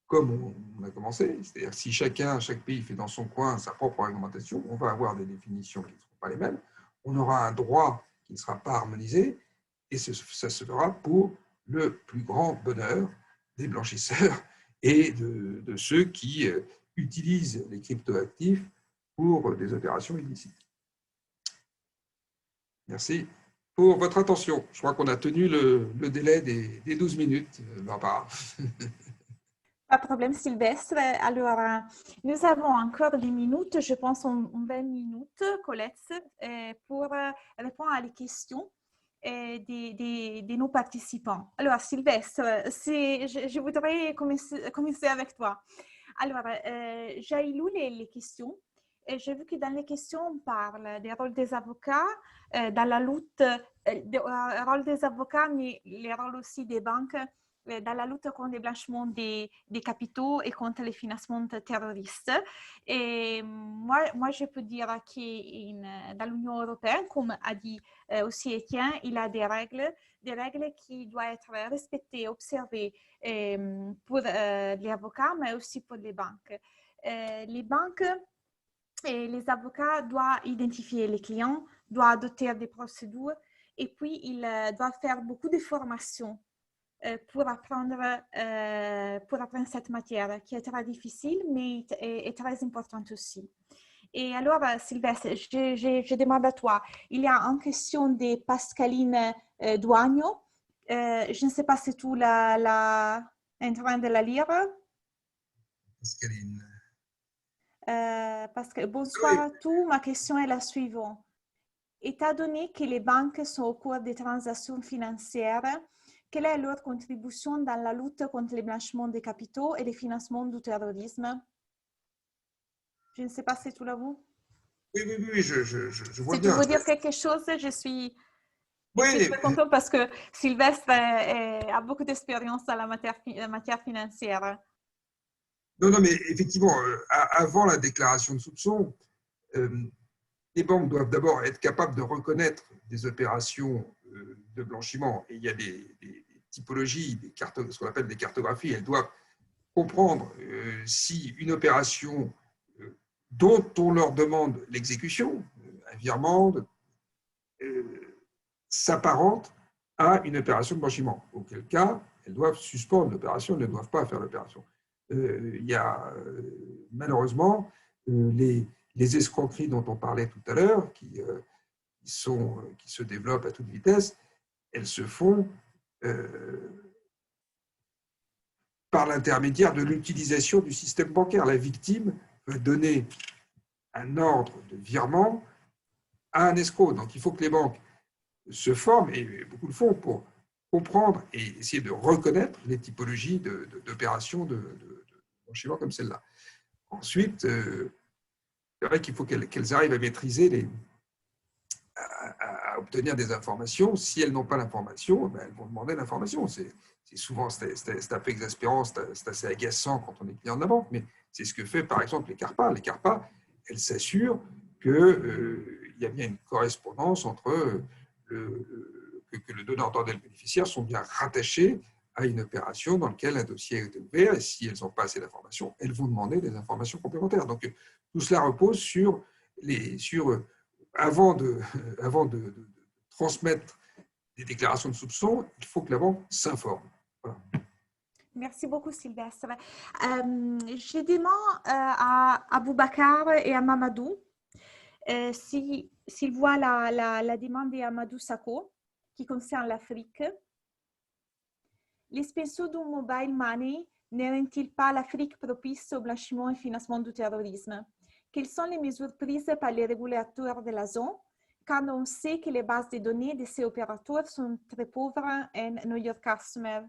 comme on a commencé, c'est-à-dire si chaque pays fait dans son coin sa propre réglementation, on va avoir des définitions qui ne seront pas les mêmes, on aura un droit qui ne sera pas harmonisé, et ça se fera pour le plus grand bonheur des blanchisseurs et de ceux qui utilisent les cryptoactifs pour des opérations illicites. Merci pour votre attention. Je crois qu'on a tenu le délai des 12 minutes, Barbara. Pas de problème, Sylvestre. Alors, nous avons encore 10 minutes, je pense en 20 minutes, Colette, pour répondre à les questions de nos participants. Alors, Sylvestre, je voudrais commencer avec toi. Alors, j'ai lu les questions et j'ai vu que dans les questions, on parle des rôles des avocats dans la lutte, des rôles des avocats, mais les rôles aussi des banques dans la lutte contre le blanchiment des capitaux et contre les financements terroristes. Et moi, je peux dire que dans l'Union européenne, comme a dit aussi Étienne, il y a des règles qui doivent être respectées, observées pour les avocats, mais aussi pour les banques. Les banques et les avocats doivent identifier les clients, doivent adopter des procédures et puis ils doivent faire beaucoup de formations pour apprendre cette matière qui est très difficile, mais est très importante aussi. Et alors, Sylvestre, je demande à toi, il y a une question de Pascaline Douagno. Je ne sais pas si tu es en train de la lire. Pascaline. Bonsoir à tous, ma question est la suivante. Étant donné que les banques sont au cours des transactions financières, quelle est leur contribution dans la lutte contre le blanchiment des capitaux et le financement du terrorisme? Je ne sais pas si tu l'as vu. Oui, je vois bien. Si tu veux dire quelque chose, je suis très contente parce que Sylvestre a beaucoup d'expérience dans la matière financière. Non, mais effectivement, avant la déclaration de soupçon, les banques doivent d'abord être capables de reconnaître des opérations de blanchiment. Et il y a des typologies, ce qu'on appelle des cartographies. Elles doivent comprendre si une opération dont on leur demande l'exécution, un virement, s'apparente à une opération de blanchiment. Auquel cas, elles doivent suspendre l'opération, elles ne doivent pas faire l'opération. Il y a malheureusement les escroqueries dont on parlait tout à l'heure, qui se développent à toute vitesse, elles se font par l'intermédiaire de l'utilisation du système bancaire. La victime va donner un ordre de virement à un escroc. Donc il faut que les banques se forment, et beaucoup le font, pour comprendre et essayer de reconnaître les typologies d'opérations de blanchiment comme celle-là. Ensuite, c'est vrai qu'il faut qu'elles arrivent à maîtriser à obtenir des informations. Si elles n'ont pas l'information, elles vont demander l'information. C'est souvent, c'est un peu exaspérant, c'est assez agaçant quand on est client de la banque, mais c'est ce que fait par exemple les CARPA. Les CARPA, elles s'assurent qu'il y a bien une correspondance entre que le donneur d'ordre et le bénéficiaire sont bien rattachés à une opération dans laquelle un dossier a été ouvert, et si elles n'ont pas assez d'informations, elles vont demander des informations complémentaires. Donc tout cela repose avant de transmettre des déclarations de soupçon, il faut que la banque s'informe. Voilà. Merci beaucoup, Sylvestre. Je demande à Aboubacar et à Mamadou s'ils voient la demande d'Amadou Sakho qui concerne l'Afrique. L'expansion du mobile money ne rend-il pas l'Afrique propice au blanchiment et financement du terrorisme? Quelles sont les mesures prises par les régulateurs de la zone? quand on sait que les bases de données de ces opérateurs sont très pauvres en Know Your Customer?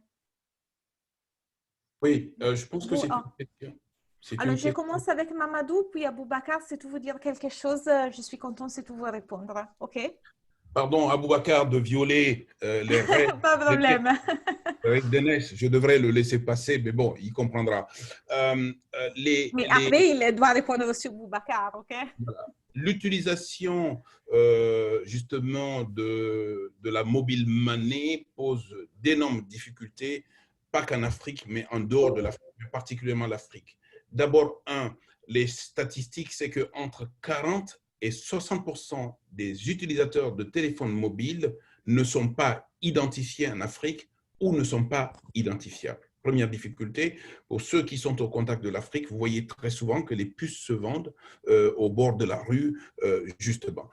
Oui, je pense que c'est une Ah. question. C'est Alors, une je question. commence avec Mamadou, puis Aboubacar, si tu veux dire quelque chose, je suis contente si tu veux répondre. OK? Pardon, Aboubacar, de violer les règles. Pas de problème. d'Enes, je devrais le laisser passer, mais bon, il comprendra. Mais après, il doit répondre sur Aboubacar, OK? Voilà. L'utilisation justement de la mobile money pose d'énormes difficultés, pas qu'en Afrique, mais en dehors de l'Afrique, particulièrement l'Afrique. D'abord, les statistiques, c'est qu'entre 40 et 60% des utilisateurs de téléphones mobiles ne sont pas identifiés en Afrique ou ne sont pas identifiables. Première difficulté, pour ceux qui sont au contact de l'Afrique, vous voyez très souvent que les puces se vendent au bord de la rue, justement.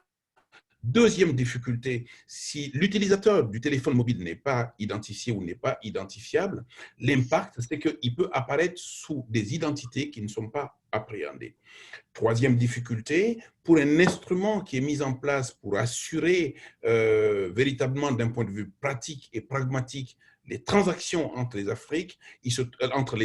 Deuxième difficulté, si l'utilisateur du téléphone mobile n'est pas identifié ou n'est pas identifiable, l'impact, c'est qu'il peut apparaître sous des identités qui ne sont pas appréhendées. Troisième difficulté, pour un instrument qui est mis en place pour assurer véritablement d'un point de vue pratique et pragmatique les transactions entre les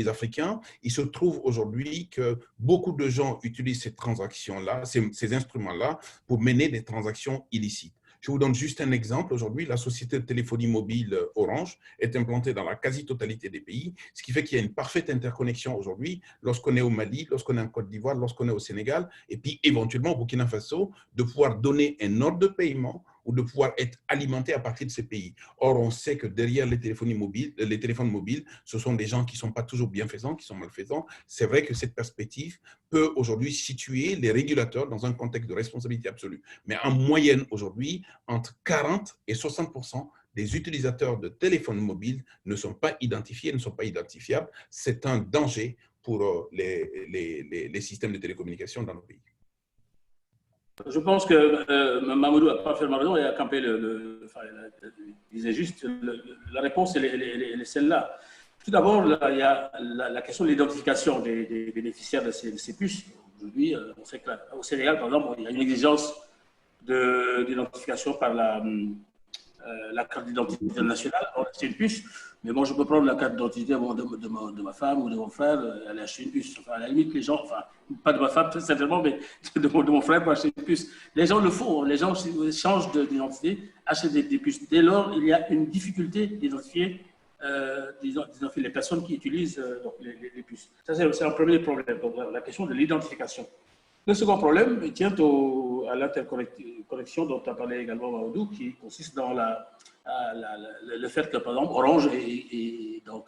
Africains, il se trouve aujourd'hui que beaucoup de gens utilisent ces transactions-là, ces instruments-là, pour mener des transactions illicites. Je vous donne juste un exemple. Aujourd'hui, la société de téléphonie mobile Orange est implantée dans la quasi-totalité des pays, ce qui fait qu'il y a une parfaite interconnexion aujourd'hui lorsqu'on est au Mali, lorsqu'on est en Côte d'Ivoire, lorsqu'on est au Sénégal, et puis éventuellement au Burkina Faso, de pouvoir donner un ordre de paiement ou de pouvoir être alimenté à partir de ces pays. Or, on sait que derrière les téléphones mobiles, ce sont des gens qui ne sont pas toujours bienfaisants, qui sont malfaisants. C'est vrai que cette perspective peut aujourd'hui situer les régulateurs dans un contexte de responsabilité absolue. Mais en moyenne, aujourd'hui, entre 40 et 60% des utilisateurs de téléphones mobiles ne sont pas identifiés, ne sont pas identifiables. C'est un danger pour les systèmes de télécommunication dans nos pays. Je pense que Mamadou a parfaitement raison et a campé il disait juste, la réponse, elle est celle-là. Tout d'abord, il y a la question de l'identification des bénéficiaires de ces puces. Aujourd'hui, on sait qu'au Sénégal, par exemple, il y a une exigence d'identification par la carte d'identité nationale. C'est une puce, mais moi, je peux prendre la carte d'identité de ma femme ou de mon frère, aller acheter une puce. Enfin, à la limite, les gens, enfin, pas de ma femme, certainement, mais de mon frère pour acheter une puce. Les gens le font, les gens changent d'identité, achètent des puces. Dès lors, il y a une difficulté d'identifier les personnes qui utilisent donc les puces. Ça, c'est un premier problème, donc la question de l'identification. Le second problème tient à l'interconnexion dont a parlé également Mamadou, qui consiste dans le fait que, par exemple, Orange est dans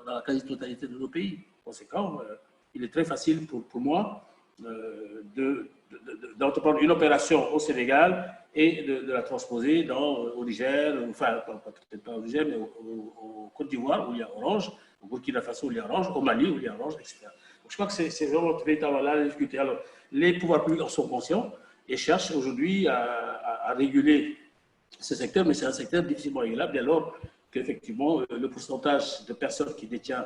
la quasi-totalité de nos pays. Conséquent, il est très facile pour moi d'entreprendre une opération au Sénégal et de la transposer au Niger, enfin, peut-être pas au Niger, mais au Côte d'Ivoire, où il y a Orange, au Burkina Faso, où il y a Orange, au Mali, où il y a Orange, etc. Donc, je crois que c'est vraiment véritablement la difficulté. Alors, les pouvoirs publics en sont conscients et cherchent aujourd'hui à réguler ce secteur, mais c'est un secteur difficilement régulable dès lors qu'effectivement, le pourcentage de personnes qui détient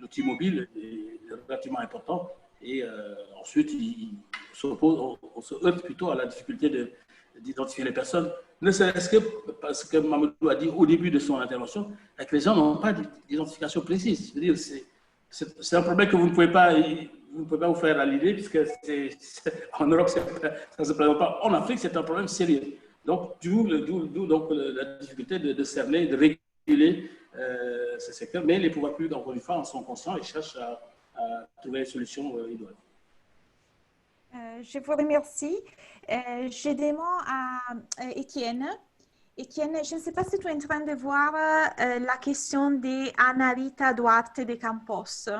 l'outil mobile est relativement important. Et ensuite, on se heurte plutôt à la difficulté d'identifier les personnes, ne serait-ce que parce que Mamadou a dit au début de son intervention, que les gens n'ont pas d'identification précise. Je veux dire, c'est un problème que vous ne pouvez pas vous faire à l'idée, puisque en Europe, ça ne se présente pas. En Afrique, c'est un problème sérieux. Donc, d'où donc la difficulté de cerner, de réguler ce secteur. Mais les pouvoirs publics, encore une fois, en sont conscients et cherchent à trouver des solutions idoines. Je vous remercie. Je demande à Étienne. Étienne, je ne sais pas si tu es en train de voir la question d'Anna Rita Duarte de Campos.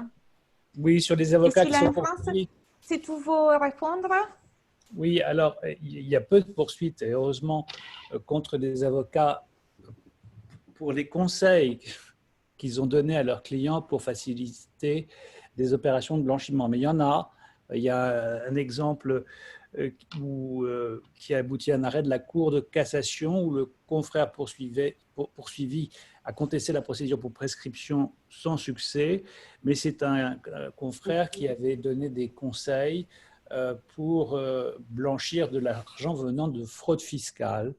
Oui, sur les avocats qui sont poursuivis. Si tu veux répondre. Oui, alors, il y a peu de poursuites, et heureusement, contre des avocats pour les conseils qu'ils ont donnés à leurs clients pour faciliter des opérations de blanchiment. Mais il y en a. Il y a un exemple qui a abouti à un arrêt de la Cour de cassation où le confrère poursuivi a contesté la procédure pour prescription sans succès, mais c'est un confrère qui avait donné des conseils pour blanchir de l'argent venant de fraude fiscale,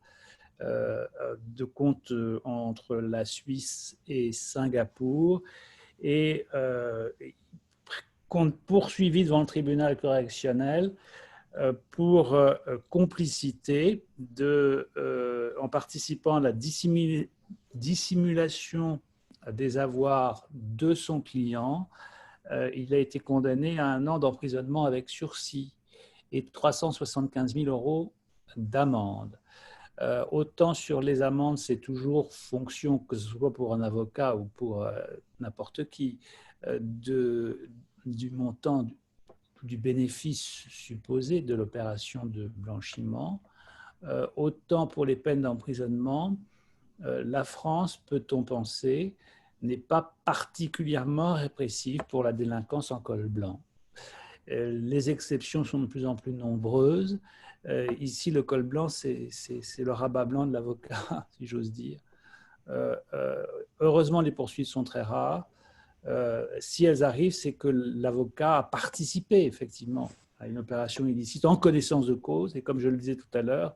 de comptes entre la Suisse et Singapour, et poursuivi devant le tribunal correctionnel pour complicité en participant à la dissimulation des avoirs de son client. Il a été condamné à 1 an d'emprisonnement avec sursis et 375 000 € d'amende. Autant sur les amendes, c'est toujours fonction, que ce soit pour un avocat ou pour n'importe qui, du montant du bénéfice supposé de l'opération de blanchiment. Autant pour les peines d'emprisonnement, la France, peut-on penser, n'est pas particulièrement répressive pour la délinquance en col blanc. Les exceptions sont de plus en plus nombreuses. Ici, le col blanc, c'est le rabat blanc de l'avocat, si j'ose dire. Heureusement, les poursuites sont très rares. Si elles arrivent, c'est que l'avocat a participé effectivement à une opération illicite en connaissance de cause. Et comme je le disais tout à l'heure,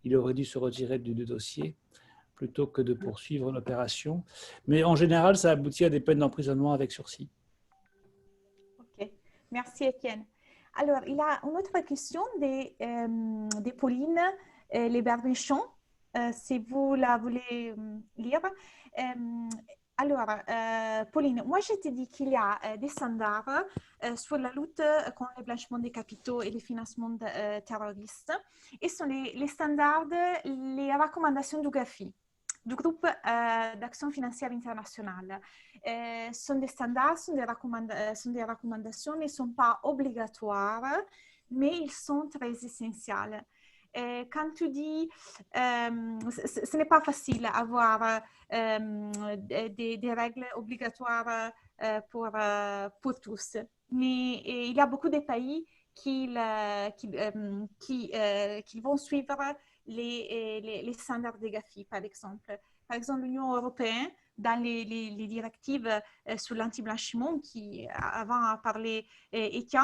il aurait dû se retirer du dossier plutôt que de poursuivre l'opération. Mais en général, ça aboutit à des peines d'emprisonnement avec sursis. Ok, merci Étienne. Alors, il y a une autre question de Pauline Léberméchon, si vous la voulez lire. Alors, Pauline, moi je te dis qu'il y a des standards sur la lutte contre le blanchiment des capitaux et le financement terroriste. Et ce sont les standards, les recommandations du GAFI, du groupe d'action financière internationale. Sont des standards, sont des recommandations, ils ne sont pas obligatoires, mais ils sont très essentiels. Quand tu dis, ce n'est pas facile d'avoir des règles obligatoires pour tous, mais il y a beaucoup de pays qui vont suivre les standards de GAFI, par exemple. Par exemple, l'Union européenne, dans les directives sur l'anti-blanchiment, qui avant a parlé Etienne,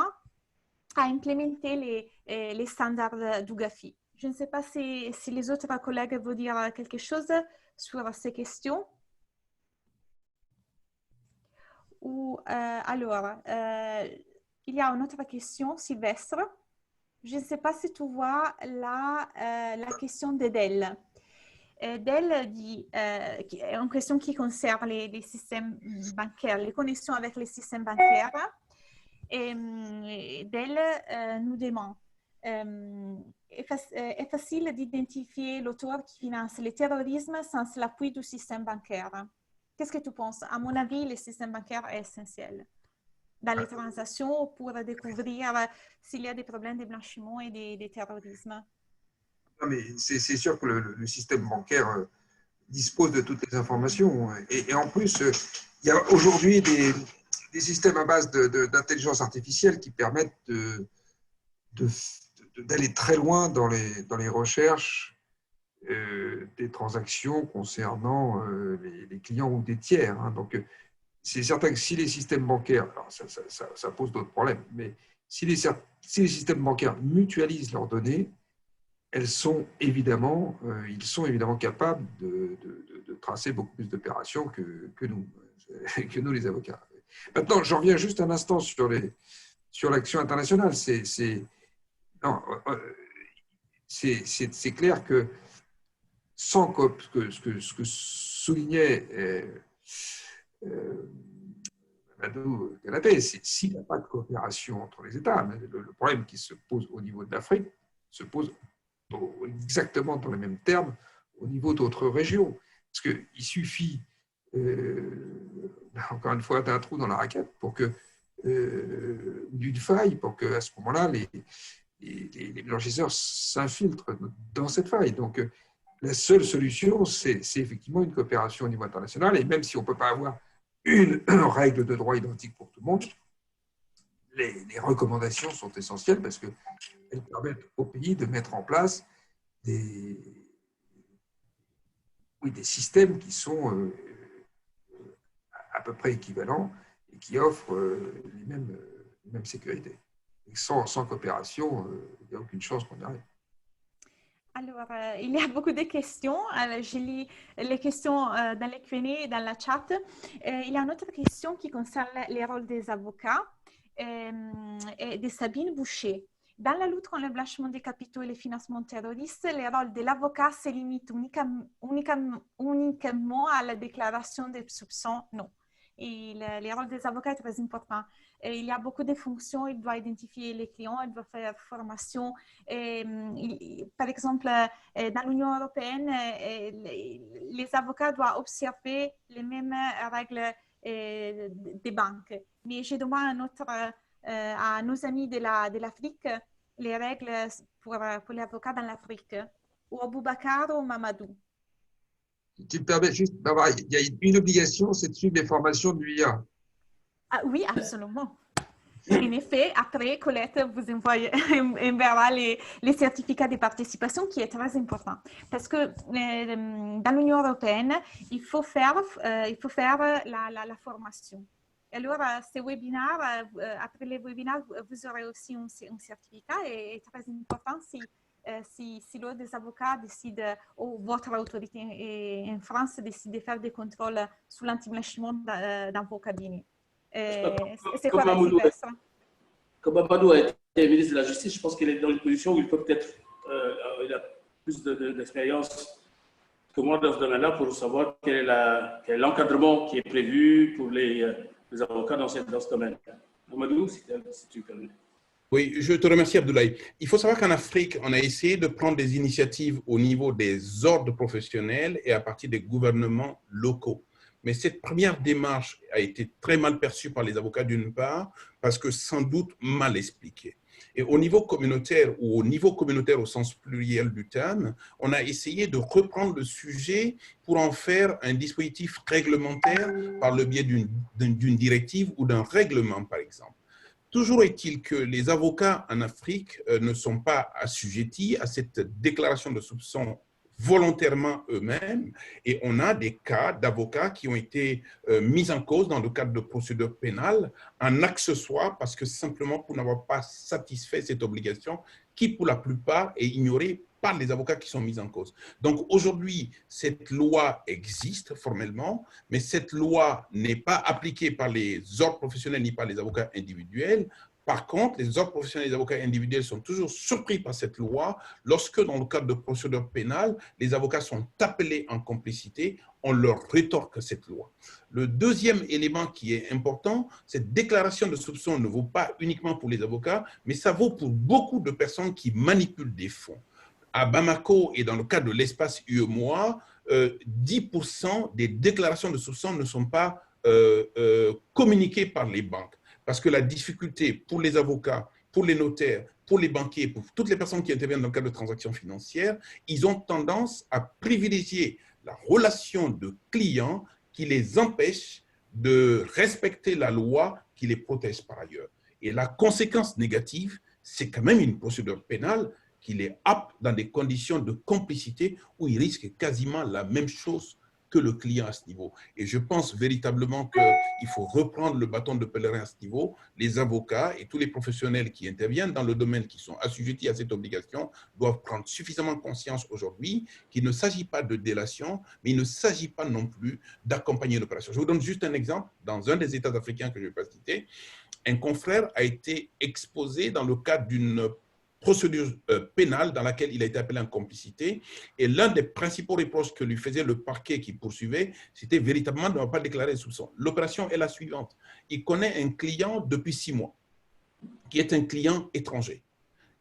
a implémenté les standards du GAFI. Je ne sais pas si les autres collègues veulent dire quelque chose sur ces questions. Alors, il y a une autre question, Sylvestre. Je ne sais pas si tu vois la question d'Edel. Edel dit, une question qui concerne les systèmes bancaires, les connexions avec les systèmes bancaires. Et Edel nous demande, est facile d'identifier l'auteur qui finance le terrorisme sans l'appui du système bancaire? Qu'est-ce que tu penses? À mon avis, le système bancaire est essentiel dans les transactions pour découvrir s'il y a des problèmes de blanchiment et de terrorisme. Non, mais c'est sûr que le système bancaire dispose de toutes les informations. Et en plus, il y a aujourd'hui des systèmes à base d'intelligence artificielle qui permettent d'aller très loin dans les recherches des transactions concernant les clients ou des tiers. Hein. Donc, c'est certain que si les systèmes bancaires, alors ça pose d'autres problèmes, mais si les systèmes bancaires mutualisent leurs données, ils sont évidemment capables de tracer beaucoup plus d'opérations que nous, les avocats. Maintenant, j'en reviens juste un instant sur l'action internationale. C'est clair que sans ce que soulignait Mamadou Kanapé, s'il n'y a pas de coopération entre les États, le problème qui se pose au niveau de l'Afrique se pose exactement dans les mêmes termes au niveau d'autres régions. Parce qu'il suffit, encore une fois, d'un trou dans la raquette pour que, d'une faille, pour qu'à ce moment-là, les blanchisseurs s'infiltrent dans cette faille. Donc, la seule solution, c'est effectivement une coopération au niveau international. Et même si on ne peut pas avoir une règle de droit identique pour tout le monde, les recommandations sont essentielles parce qu'elles permettent au pays de mettre en place des systèmes qui sont à peu près équivalents et qui offrent les mêmes sécurités. Et sans coopération, il n'y a aucune chance qu'on y arrive. Alors, il y a beaucoup de questions. Alors, je lis les questions dans les Q&A et dans la chat. Il y a une autre question qui concerne les rôles des avocats et de Sabine Boucher. Dans la lutte contre le blanchiment des capitaux et le financement terroriste, le rôle de l'avocat se limite uniquement à la déclaration des soupçons? Non. Et le rôle des avocats est très important. Et il y a beaucoup de fonctions. Il doit identifier les clients, il doit faire formation. Par exemple, dans l'Union européenne, les avocats doivent observer les mêmes règles des banques. Mais je demande à nos amis de l'Afrique les règles pour les avocats dans l'Afrique, ou Aboubacar ou Mamadou. Si tu me permets juste, il y a une obligation, c'est de suivre les formations de l'UIA. Ah, oui, absolument. En effet, après, Colette vous enverra les certificats de participation, qui est très important. Parce que dans l'Union européenne, il faut faire la formation. Alors, ces webinaires, après les webinaires, vous aurez aussi un certificat, et est très important si l'un des avocats décide, ou votre autorité en France décide de faire des contrôles sur l'anti-blanchiment dans vos cabinets. C'est quoi la différence? Comme Mamadou a été ministre de la Justice, je pense qu'il est dans une position où il peut peut-être il a plus d'expérience que moi dans ce domaine-là pour savoir quel est l'encadrement qui est prévu pour les avocats dans ce domaine. Mamadou, si tu permets. Oui, je te remercie, Abdoulaye. Il faut savoir qu'en Afrique, on a essayé de prendre des initiatives au niveau des ordres professionnels et à partir des gouvernements locaux. Mais cette première démarche a été très mal perçue par les avocats d'une part, parce que sans doute mal expliquée. Et au niveau communautaire, ou au niveau communautaire au sens pluriel du terme, on a essayé de reprendre le sujet pour en faire un dispositif réglementaire par le biais d'une directive ou d'un règlement, par exemple. Toujours est-il que les avocats en Afrique ne sont pas assujettis à cette déclaration de soupçon volontairement eux-mêmes, et on a des cas d'avocats qui ont été mis en cause dans le cadre de procédures pénales en accessoire parce que simplement pour n'avoir pas satisfait cette obligation qui pour la plupart est ignorée par les avocats qui sont mis en cause. Donc aujourd'hui, cette loi existe formellement, mais cette loi n'est pas appliquée par les ordres professionnels ni par les avocats individuels. Par contre, les ordres professionnels et les avocats individuels sont toujours surpris par cette loi lorsque, dans le cadre de procédures pénales, les avocats sont appelés en complicité, on leur rétorque cette loi. Le deuxième élément qui est important, cette déclaration de soupçon ne vaut pas uniquement pour les avocats, mais ça vaut pour beaucoup de personnes qui manipulent des fonds. À Bamako et dans le cadre de l'espace UEMOA, 10% des déclarations de soupçon ne sont pas communiquées par les banques. Parce que la difficulté pour les avocats, pour les notaires, pour les banquiers, pour toutes les personnes qui interviennent dans le cadre de transactions financières, ils ont tendance à privilégier la relation de client qui les empêche de respecter la loi qui les protège par ailleurs. Et la conséquence négative, c'est quand même une procédure pénale qui les happe dans des conditions de complicité où ils risquent quasiment la même chose que le client à ce niveau. Et je pense véritablement qu'il faut reprendre le bâton de pèlerin à ce niveau. Les avocats et tous les professionnels qui interviennent dans le domaine, qui sont assujettis à cette obligation, doivent prendre suffisamment conscience aujourd'hui qu'il ne s'agit pas de délation, mais il ne s'agit pas non plus d'accompagner l'opération. Je vous donne juste un exemple. Dans un des États africains que je ne vais pas citer, un confrère a été exposé dans le cadre d'une procédure pénale dans laquelle il a été appelé en complicité. Et l'un des principaux reproches que lui faisait le parquet qui poursuivait, c'était véritablement de ne pas déclarer les soupçons. L'opération est la suivante. Il connaît un client depuis 6 mois, qui est un client étranger,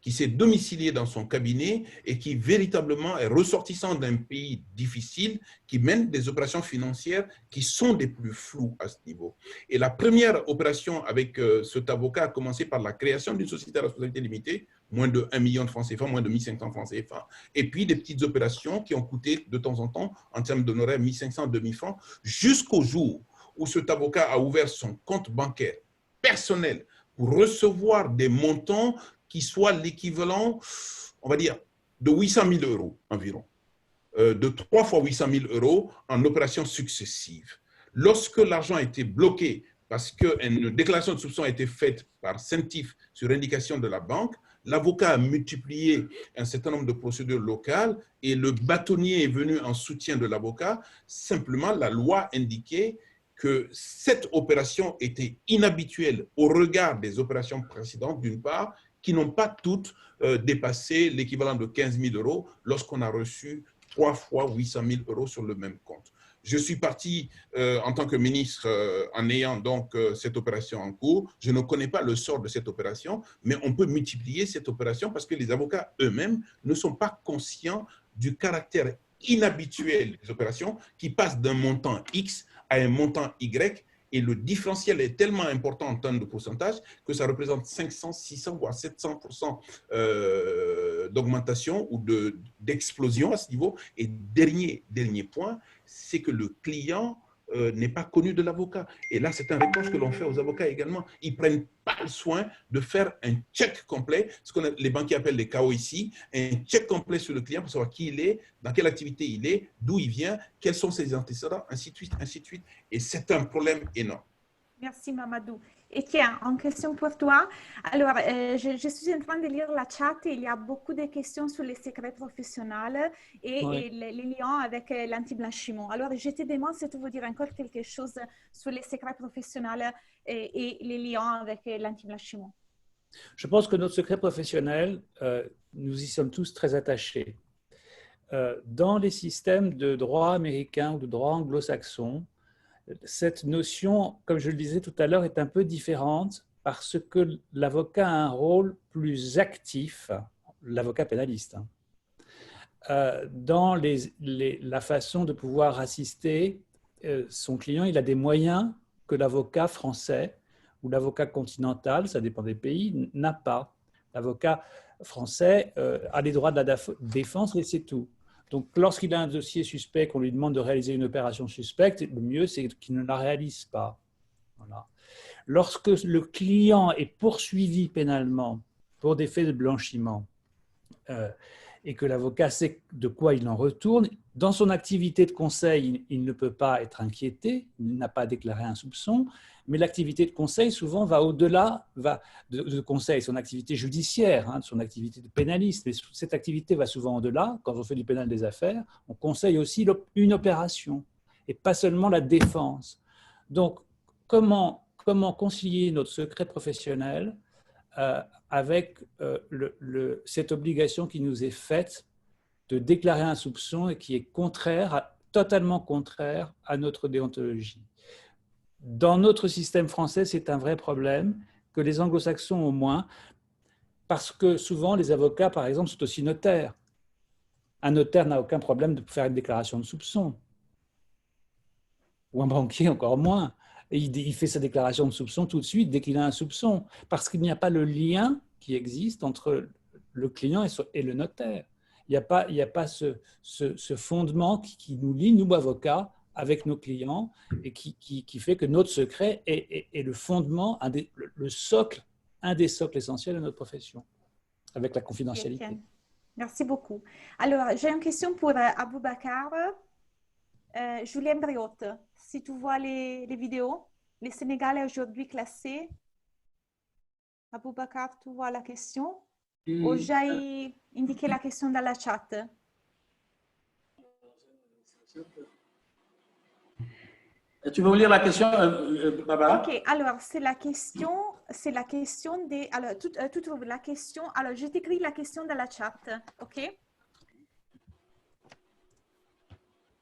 qui s'est domicilié dans son cabinet et qui véritablement est ressortissant d'un pays difficile, qui mène des opérations financières qui sont des plus floues à ce niveau. Et la première opération avec cet avocat a commencé par la création d'une société à responsabilité limitée, moins de 1 million de francs CFA, moins de 1500 francs CFA, et puis des petites opérations qui ont coûté de temps en temps, en termes d'honoraires, 1500, 2000 francs, jusqu'au jour où cet avocat a ouvert son compte bancaire personnel pour recevoir des montants qui soit l'équivalent, on va dire, de 800 000 euros environ, de 3 fois 800 000 euros en opérations successives. Lorsque l'argent a été bloqué parce qu'une déclaration de soupçon a été faite par CENTIF sur indication de la banque. L'avocat a multiplié un certain nombre de procédures locales et le bâtonnier est venu en soutien de l'avocat. Simplement, la loi indiquait que cette opération était inhabituelle au regard des opérations précédentes, d'une part, qui n'ont pas toutes dépassé l'équivalent de 15 000 € lorsqu'on a reçu 3 fois 800 000 € sur le même compte. Je suis parti en tant que ministre en ayant donc cette opération en cours. Je ne connais pas le sort de cette opération, mais on peut multiplier cette opération parce que les avocats eux-mêmes ne sont pas conscients du caractère inhabituel des opérations qui passent d'un montant X à un montant Y, et le différentiel est tellement important en termes de pourcentage que ça représente 500, 600, voire 700% d'augmentation ou d'explosion à ce niveau. Et dernier point, c'est que le client n'est pas connu de l'avocat. Et là, c'est un reproche que l'on fait aux avocats également. Ils ne prennent pas le soin de faire un check complet, ce que les banquiers appellent les KYC, un check complet sur le client pour savoir qui il est, dans quelle activité il est, d'où il vient, quels sont ses antécédents, ainsi de suite, ainsi de suite. Et c'est un problème énorme. Merci Mamadou. Et tiens, une question pour toi. Alors, je suis en train de lire la chat et il y a beaucoup de questions sur les secrets professionnels et les liens avec l'anti-blanchiment. Alors, je te demande si tu veux dire encore quelque chose sur les secrets professionnels et les liens avec l'anti-blanchiment. Je pense que notre secret professionnel, nous y sommes tous très attachés. Dans les systèmes de droit américain ou de droit anglo-saxon, cette notion, comme je le disais tout à l'heure, est un peu différente parce que l'avocat a un rôle plus actif, l'avocat pénaliste, dans la façon de pouvoir assister son client. Il a des moyens que l'avocat français ou l'avocat continental, ça dépend des pays, n'a pas. L'avocat français a les droits de la défense et c'est tout. Donc, lorsqu'il a un dossier suspect, qu'on lui demande de réaliser une opération suspecte, le mieux, c'est qu'il ne la réalise pas. Voilà. Lorsque le client est poursuivi pénalement pour des faits de blanchiment et que l'avocat sait de quoi il en retourne, dans son activité de conseil, il ne peut pas être inquiété, il n'a pas déclaré un soupçon, mais l'activité de conseil souvent va au-delà de conseil, son activité judiciaire, son activité de pénaliste. Mais cette activité va souvent au-delà. Quand on fait du pénal des affaires, on conseille aussi une opération et pas seulement la défense. Donc, comment concilier notre secret professionnel avec cette obligation qui nous est faite de déclarer un soupçon et qui est totalement contraire à notre déontologie. Dans notre système français, c'est un vrai problème, que les anglo-saxons au moins, parce que souvent les avocats, par exemple, sont aussi notaires. Un notaire n'a aucun problème de faire une déclaration de soupçon, ou un banquier encore moins. Et il fait sa déclaration de soupçon tout de suite dès qu'il a un soupçon, parce qu'il n'y a pas le lien qui existe entre le client et le notaire. Il n'y a pas ce fondement qui nous lie, nous avocats, avec nos clients et qui fait que notre secret est le fondement, un des socles essentiels de notre profession, avec la confidentialité. Okay. Merci beaucoup. Alors, j'ai une question pour Aboubacar. Julien Briotte, si tu vois les vidéos, les Sénégalais aujourd'hui classés. Aboubacar, tu vois la question? Ou j'ai indiqué la question dans la chat? Tu veux lire la question, Barbara? Ok, alors c'est la question des. Alors, tu trouves la question. Alors, je t'écris la question dans la chat, ok?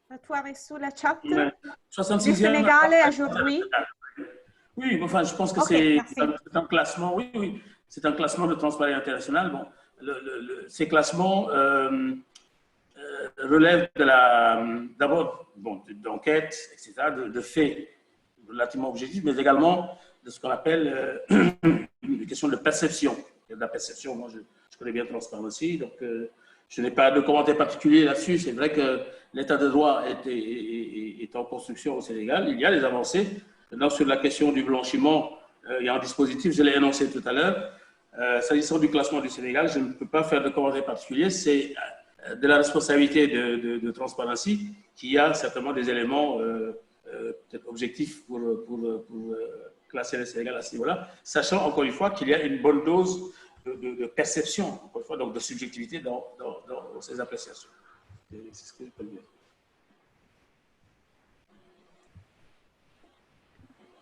Tu as reçu la chat? 66e. Du Sénégalais aujourd'hui. Oui, enfin, je pense que Okay, c'est un classement. Oui, c'est un classement de Transparency International. Bon, ces classements relèvent d'abord d'enquêtes, etc., de faits relativement objectifs, mais également de ce qu'on appelle une question de perception. Et de la perception, moi, je connais bien Transparency, donc je n'ai pas de commentaire particulier là-dessus. C'est vrai que l'état de droit est en construction au Sénégal. Il y a des avancées. Maintenant, sur la question du blanchiment, il y a un dispositif, je l'ai énoncé tout à l'heure. S'agissant du classement du Sénégal, je ne peux pas faire de commentaire particulier. C'est de la responsabilité de Transparency qui a certainement des éléments peut-être objectifs pour classer le Sénégal à ce niveau-là, sachant encore une fois qu'il y a une bonne dose de perception, encore une fois, donc de subjectivité dans ces appréciations. C'est ce que je peux dire.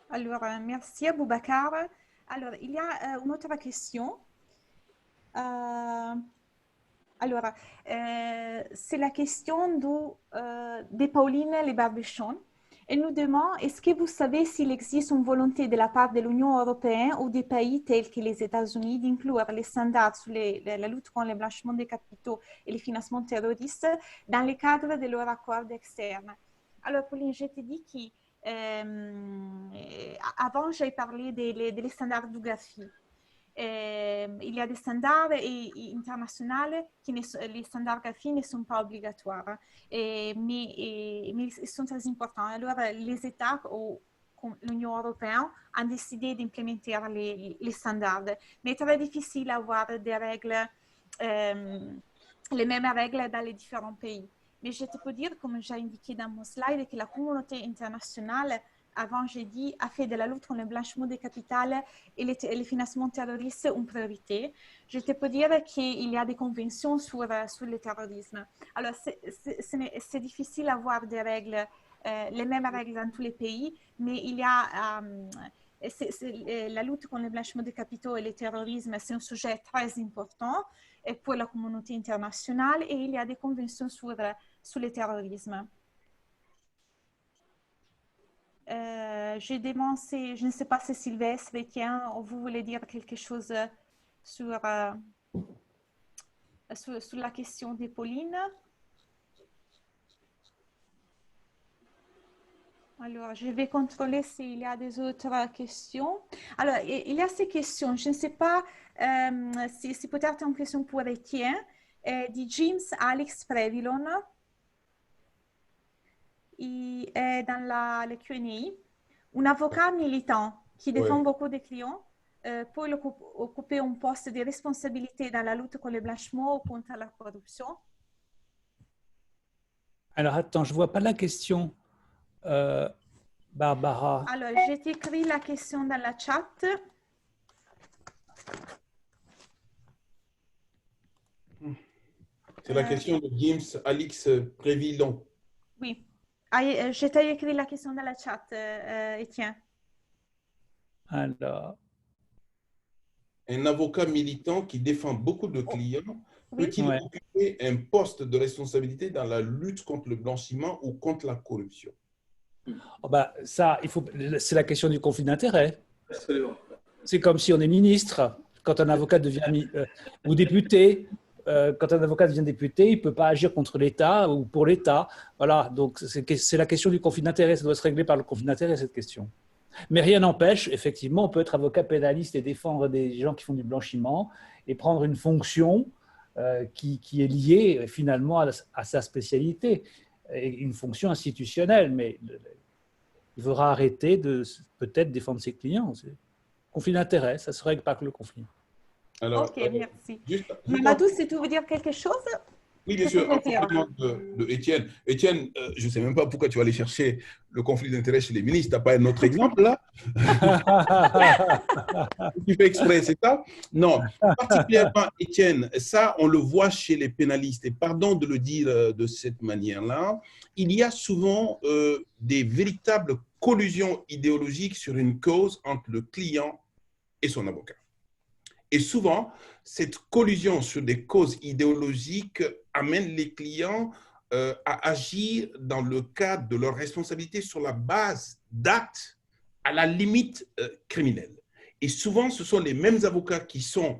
Alors, merci Boubacar. Alors, il y a une autre question. C'est la question de Pauline Le Barbichon. Elle nous demande, est-ce que vous savez s'il existe une volonté de la part de l'Union européenne ou des pays tels que les États-Unis d'inclure les standards sur la lutte contre le blanchiment des capitaux et le financement terroriste dans le cadre de leur accord externe? Alors, Pauline, je te dis que avant, j'ai parlé des standards de GAFI. Il y a des standards internationaux les standards GAFI ne sont pas obligatoires, mais ils sont très importants. Alors, les États comme l'Union européenne ont décidé d'implémenter les standards, mais c'est très difficile d'avoir des règles, les mêmes règles dans les différents pays. Mais je te peux dire, comme j'ai indiqué dans mon slide, que la communauté internationale, avant, j'ai dit, a fait de la lutte contre le blanchiment des capitaux et le financement terroriste une priorité. Je te peux dire qu'il y a des conventions sur le terrorisme. Alors, c'est difficile d'avoir des règles, les mêmes règles dans tous les pays, mais il y a la lutte contre le blanchiment des capitaux et le terrorisme, c'est un sujet très important pour la communauté internationale et il y a des conventions sur le terrorisme. J'ai demandé, je ne sais pas si Sylvestre, Étienne, vous voulez dire quelque chose sur la question de Pauline? Alors, je vais contrôler s'il y a des autres questions. Alors, il y a ces questions. Je ne sais pas si c'est peut-être une question pour Étienne, de James Alex Previlon. Il est dans le Q&A. Un avocat militant qui défend beaucoup de clients peut occuper un poste de responsabilité dans la lutte contre le blanchiment ou contre la corruption? Alors, attends, je ne vois pas la question, Barbara. Alors, j'ai écrit la question dans la chat. C'est la question de James Alix Prévilon. Oui. Je t'ai écrit la question dans la chat, Étienne. Alors. Un avocat militant qui défend beaucoup de clients, peut-il Ouais. occuper un poste de responsabilité dans la lutte contre le blanchiment ou contre la corruption? Oh bah, ça, c'est la question du conflit d'intérêts. Absolument. C'est comme si on est ministre. Quand un avocat devient ou député, quand un avocat devient député, il ne peut pas agir contre l'État ou pour l'État. Voilà, donc c'est la question du conflit d'intérêts. Ça doit se régler par le conflit d'intérêts, cette question. Mais rien n'empêche, effectivement, on peut être avocat pénaliste et défendre des gens qui font du blanchiment et prendre une fonction qui est liée finalement à sa spécialité, et une fonction institutionnelle. Mais il faudra arrêter de peut-être défendre ses clients. Conflit d'intérêts, ça se règle par le conflit. Alors, ok, merci. Mamadou, si tu veux dire quelque chose? Oui, bien sûr, en complément de Étienne. Étienne, je ne sais même pas pourquoi tu vas aller chercher le conflit d'intérêts chez les ministres. Tu n'as pas un autre exemple là? Tu fais exprès, c'est ça? Non, particulièrement Étienne, ça on le voit chez les pénalistes. Et pardon de le dire de cette manière-là, il y a souvent des véritables collusions idéologiques sur une cause entre le client et son avocat. Et souvent, cette collusion sur des causes idéologiques amène les clients à agir dans le cadre de leur responsabilité sur la base d'actes à la limite criminelle. Et souvent, ce sont les mêmes avocats qui sont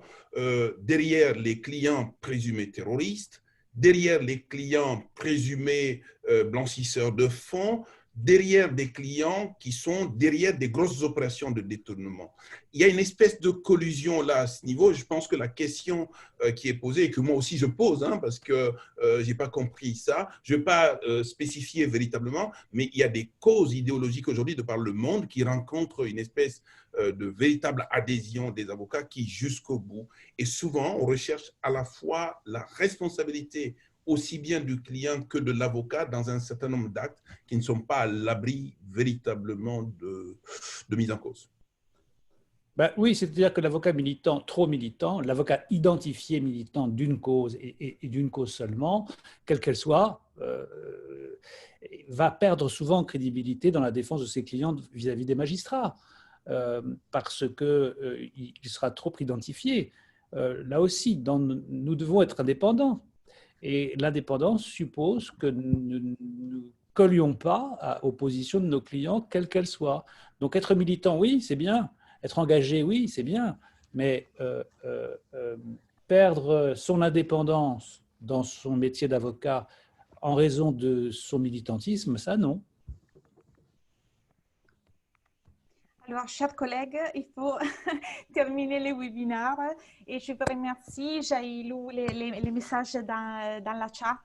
derrière les clients présumés terroristes, derrière les clients présumés blanchisseurs de fonds, derrière des clients qui sont derrière des grosses opérations de détournement. Il y a une espèce de collusion là à ce niveau. Je pense que la question qui est posée et que moi aussi je pose, parce que je n'ai pas compris ça, je ne vais pas spécifier véritablement, mais il y a des causes idéologiques aujourd'hui de par le monde qui rencontrent une espèce de véritable adhésion des avocats qui jusqu'au bout. Et souvent, on recherche à la fois la responsabilité aussi bien du client que de l'avocat dans un certain nombre d'actes qui ne sont pas à l'abri véritablement de mise en cause. Ben oui, c'est-à-dire que l'avocat militant, trop militant, l'avocat identifié militant d'une cause et d'une cause seulement, quelle qu'elle soit, va perdre souvent en crédibilité dans la défense de ses clients vis-à-vis des magistrats, parce qu'il sera trop identifié. Là aussi, nous devons être indépendants. Et l'indépendance suppose que nous ne collions pas aux positions de nos clients, quelles qu'elles soient. Donc être militant, oui, c'est bien. Être engagé, oui, c'est bien. Mais perdre son indépendance dans son métier d'avocat en raison de son militantisme, ça, non. Alors, chers collègues, il faut terminer le webinaire et je vous remercie. J'ai lu les messages dans la chat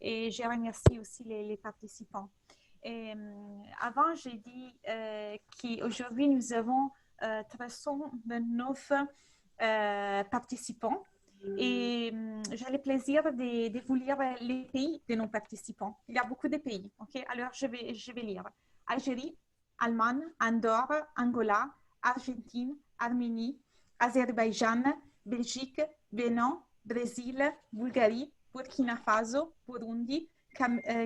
et je remercie aussi les participants. Et, avant, j'ai dit qu'aujourd'hui, nous avons 329 participants et j'ai le plaisir de vous lire les pays de nos participants. Il y a beaucoup de pays. Okay? Alors, je vais lire. Algérie, Allemagne, Andorre, Angola, Argentine, Arménie, Azerbaïdjan, Belgique, Bénin, Brésil, Bulgarie, Burkina Faso, Burundi,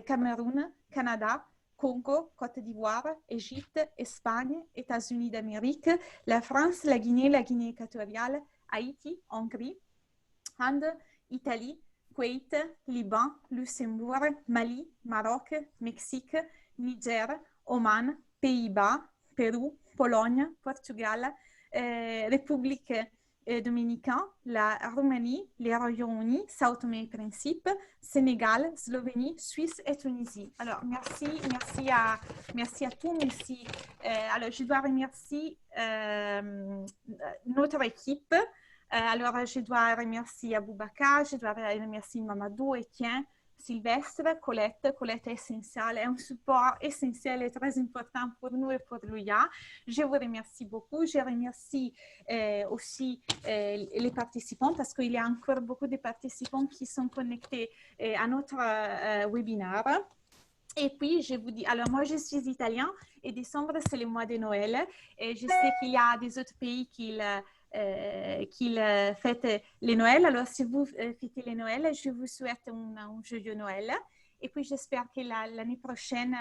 Cameroun, Canada, Congo, Côte d'Ivoire, Égypte, Espagne, États-Unis d'Amérique, la France, la Guinée équatoriale, Haïti, Hongrie, Inde, Italie, Koweït, Liban, Luxembourg, Mali, Maroc, Mexique, Niger, Oman, Pays-Bas, Pérou, Pologne, Portugal, République dominicaine, la Roumanie, les Royaumes-Unis, Sao Tomé et Principe, Sénégal, Slovénie, Suisse et Tunisie. Alors, merci à tous. Merci. Alors, je dois remercier notre équipe. Alors, je dois remercier Aboubakar, je dois remercier Mamadou, Etienne, Sylvestre, Colette est essentielle, est un support essentiel et très important pour nous et pour l'UIA. Je vous remercie beaucoup. Je remercie aussi les participants parce qu'il y a encore beaucoup de participants qui sont connectés à notre webinaire. Et puis, je vous dis, alors moi, je suis italien et décembre, c'est le mois de Noël. Et je sais qu'il y a des autres pays qui fêtent les Noël. Alors, si vous fêtez les Noël, je vous souhaite un joyeux Noël. Et puis, j'espère que l'année prochaine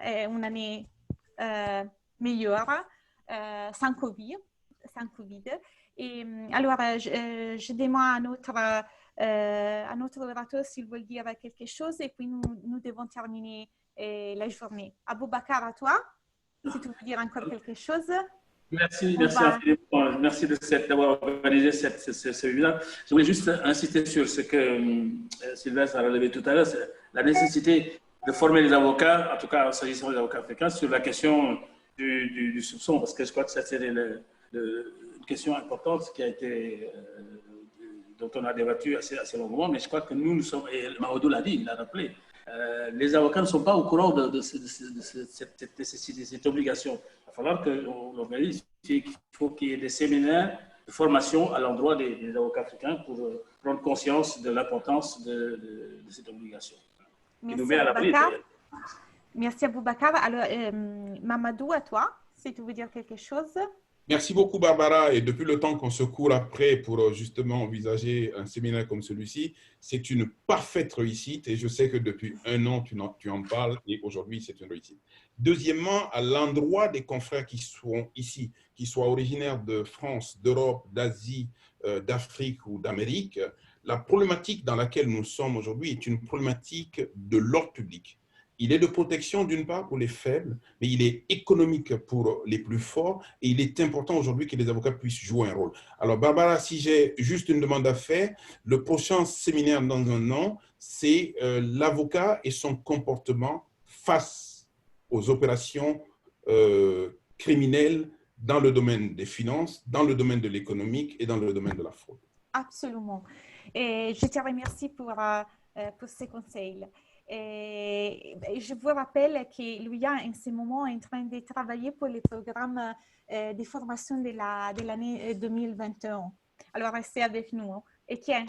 est une année meilleure, sans Covid. Et alors, je demande à notre orateur s'il veut dire quelque chose et puis nous devons terminer la journée. Aboubakar, à toi, si tu veux dire encore quelque chose. Merci infiniment. Merci d'avoir organisé ce webinaire. Je voulais juste insister sur ce que Sylvestre a relevé tout à l'heure, c'est la nécessité de former les avocats, en tout cas en s'agissant des avocats africains, sur la question du soupçon, parce que je crois que c'est une question importante qui a été, dont on a débattu assez longuement, mais je crois que nous sommes, et Maodo l'a dit, il l'a rappelé, les avocats ne sont pas au courant de cette obligation. Il va falloir qu'on organise, il faut qu'il y ait des séminaires de formation à l'endroit des avocats africains pour prendre conscience de l'importance de cette obligation. Merci Aboubakar. Merci Aboubakar. Alors, Mamadou, à toi, si tu veux dire quelque chose. Merci beaucoup, Barbara. Et depuis le temps qu'on se court après pour justement envisager un séminaire comme celui-ci, c'est une parfaite réussite. Et je sais que depuis un an, tu en parles et aujourd'hui, c'est une réussite. Deuxièmement, à l'endroit des confrères qui sont ici, qui soient originaires de France, d'Europe, d'Asie, d'Afrique ou d'Amérique, la problématique dans laquelle nous sommes aujourd'hui est une problématique de l'ordre public. Il est de protection d'une part pour les faibles, mais il est économique pour les plus forts et il est important aujourd'hui que les avocats puissent jouer un rôle. Alors Barbara, si j'ai juste une demande à faire, le prochain séminaire dans un an, c'est l'avocat et son comportement face aux opérations criminelles dans le domaine des finances, dans le domaine de l'économique et dans le domaine de la fraude. Absolument. Et je te remercie pour ces conseils. Et je vous rappelle que l'UIA en ce moment est en train de travailler pour les programmes de formation de l'année 2021. Alors, restez avec nous. Etienne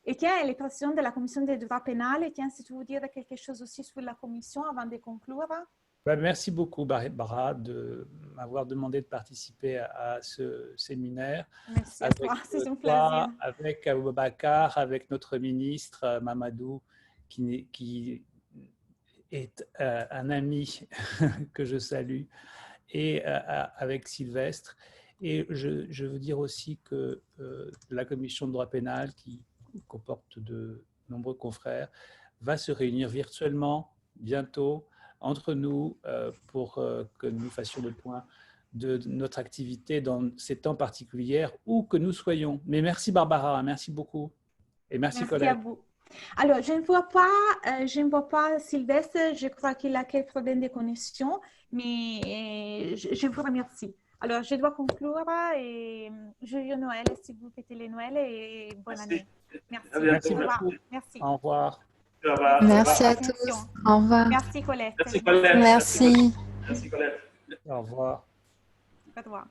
est le président de la commission des droits pénals. Etienne, si tu veux dire quelque chose aussi sur la commission avant de conclure. Merci beaucoup, Barbara, de m'avoir demandé de participer à ce séminaire. Merci à toi, c'est un plaisir. Avec Aboubacar, avec notre ministre Mamadou, qui est un ami que je salue, et avec Sylvestre. Et je veux dire aussi que la commission de droit pénal, qui comporte de nombreux confrères, va se réunir virtuellement bientôt entre nous pour que nous fassions le point de notre activité dans ces temps particuliers, où que nous soyons. Mais merci Barbara, merci beaucoup. Et merci Colette. Merci à vous. Alors, je ne vois pas Sylvestre, je crois qu'il a quelques problèmes de connexion, mais je vous remercie. Alors, je dois conclure et joyeux Noël si vous fêtez les Noël et bonne année. Merci. Merci Au revoir. beaucoup. Merci. Au revoir. Merci à tous. Au revoir. Merci Colette. Merci Colette. Merci. Merci Colette. Au revoir. Au revoir.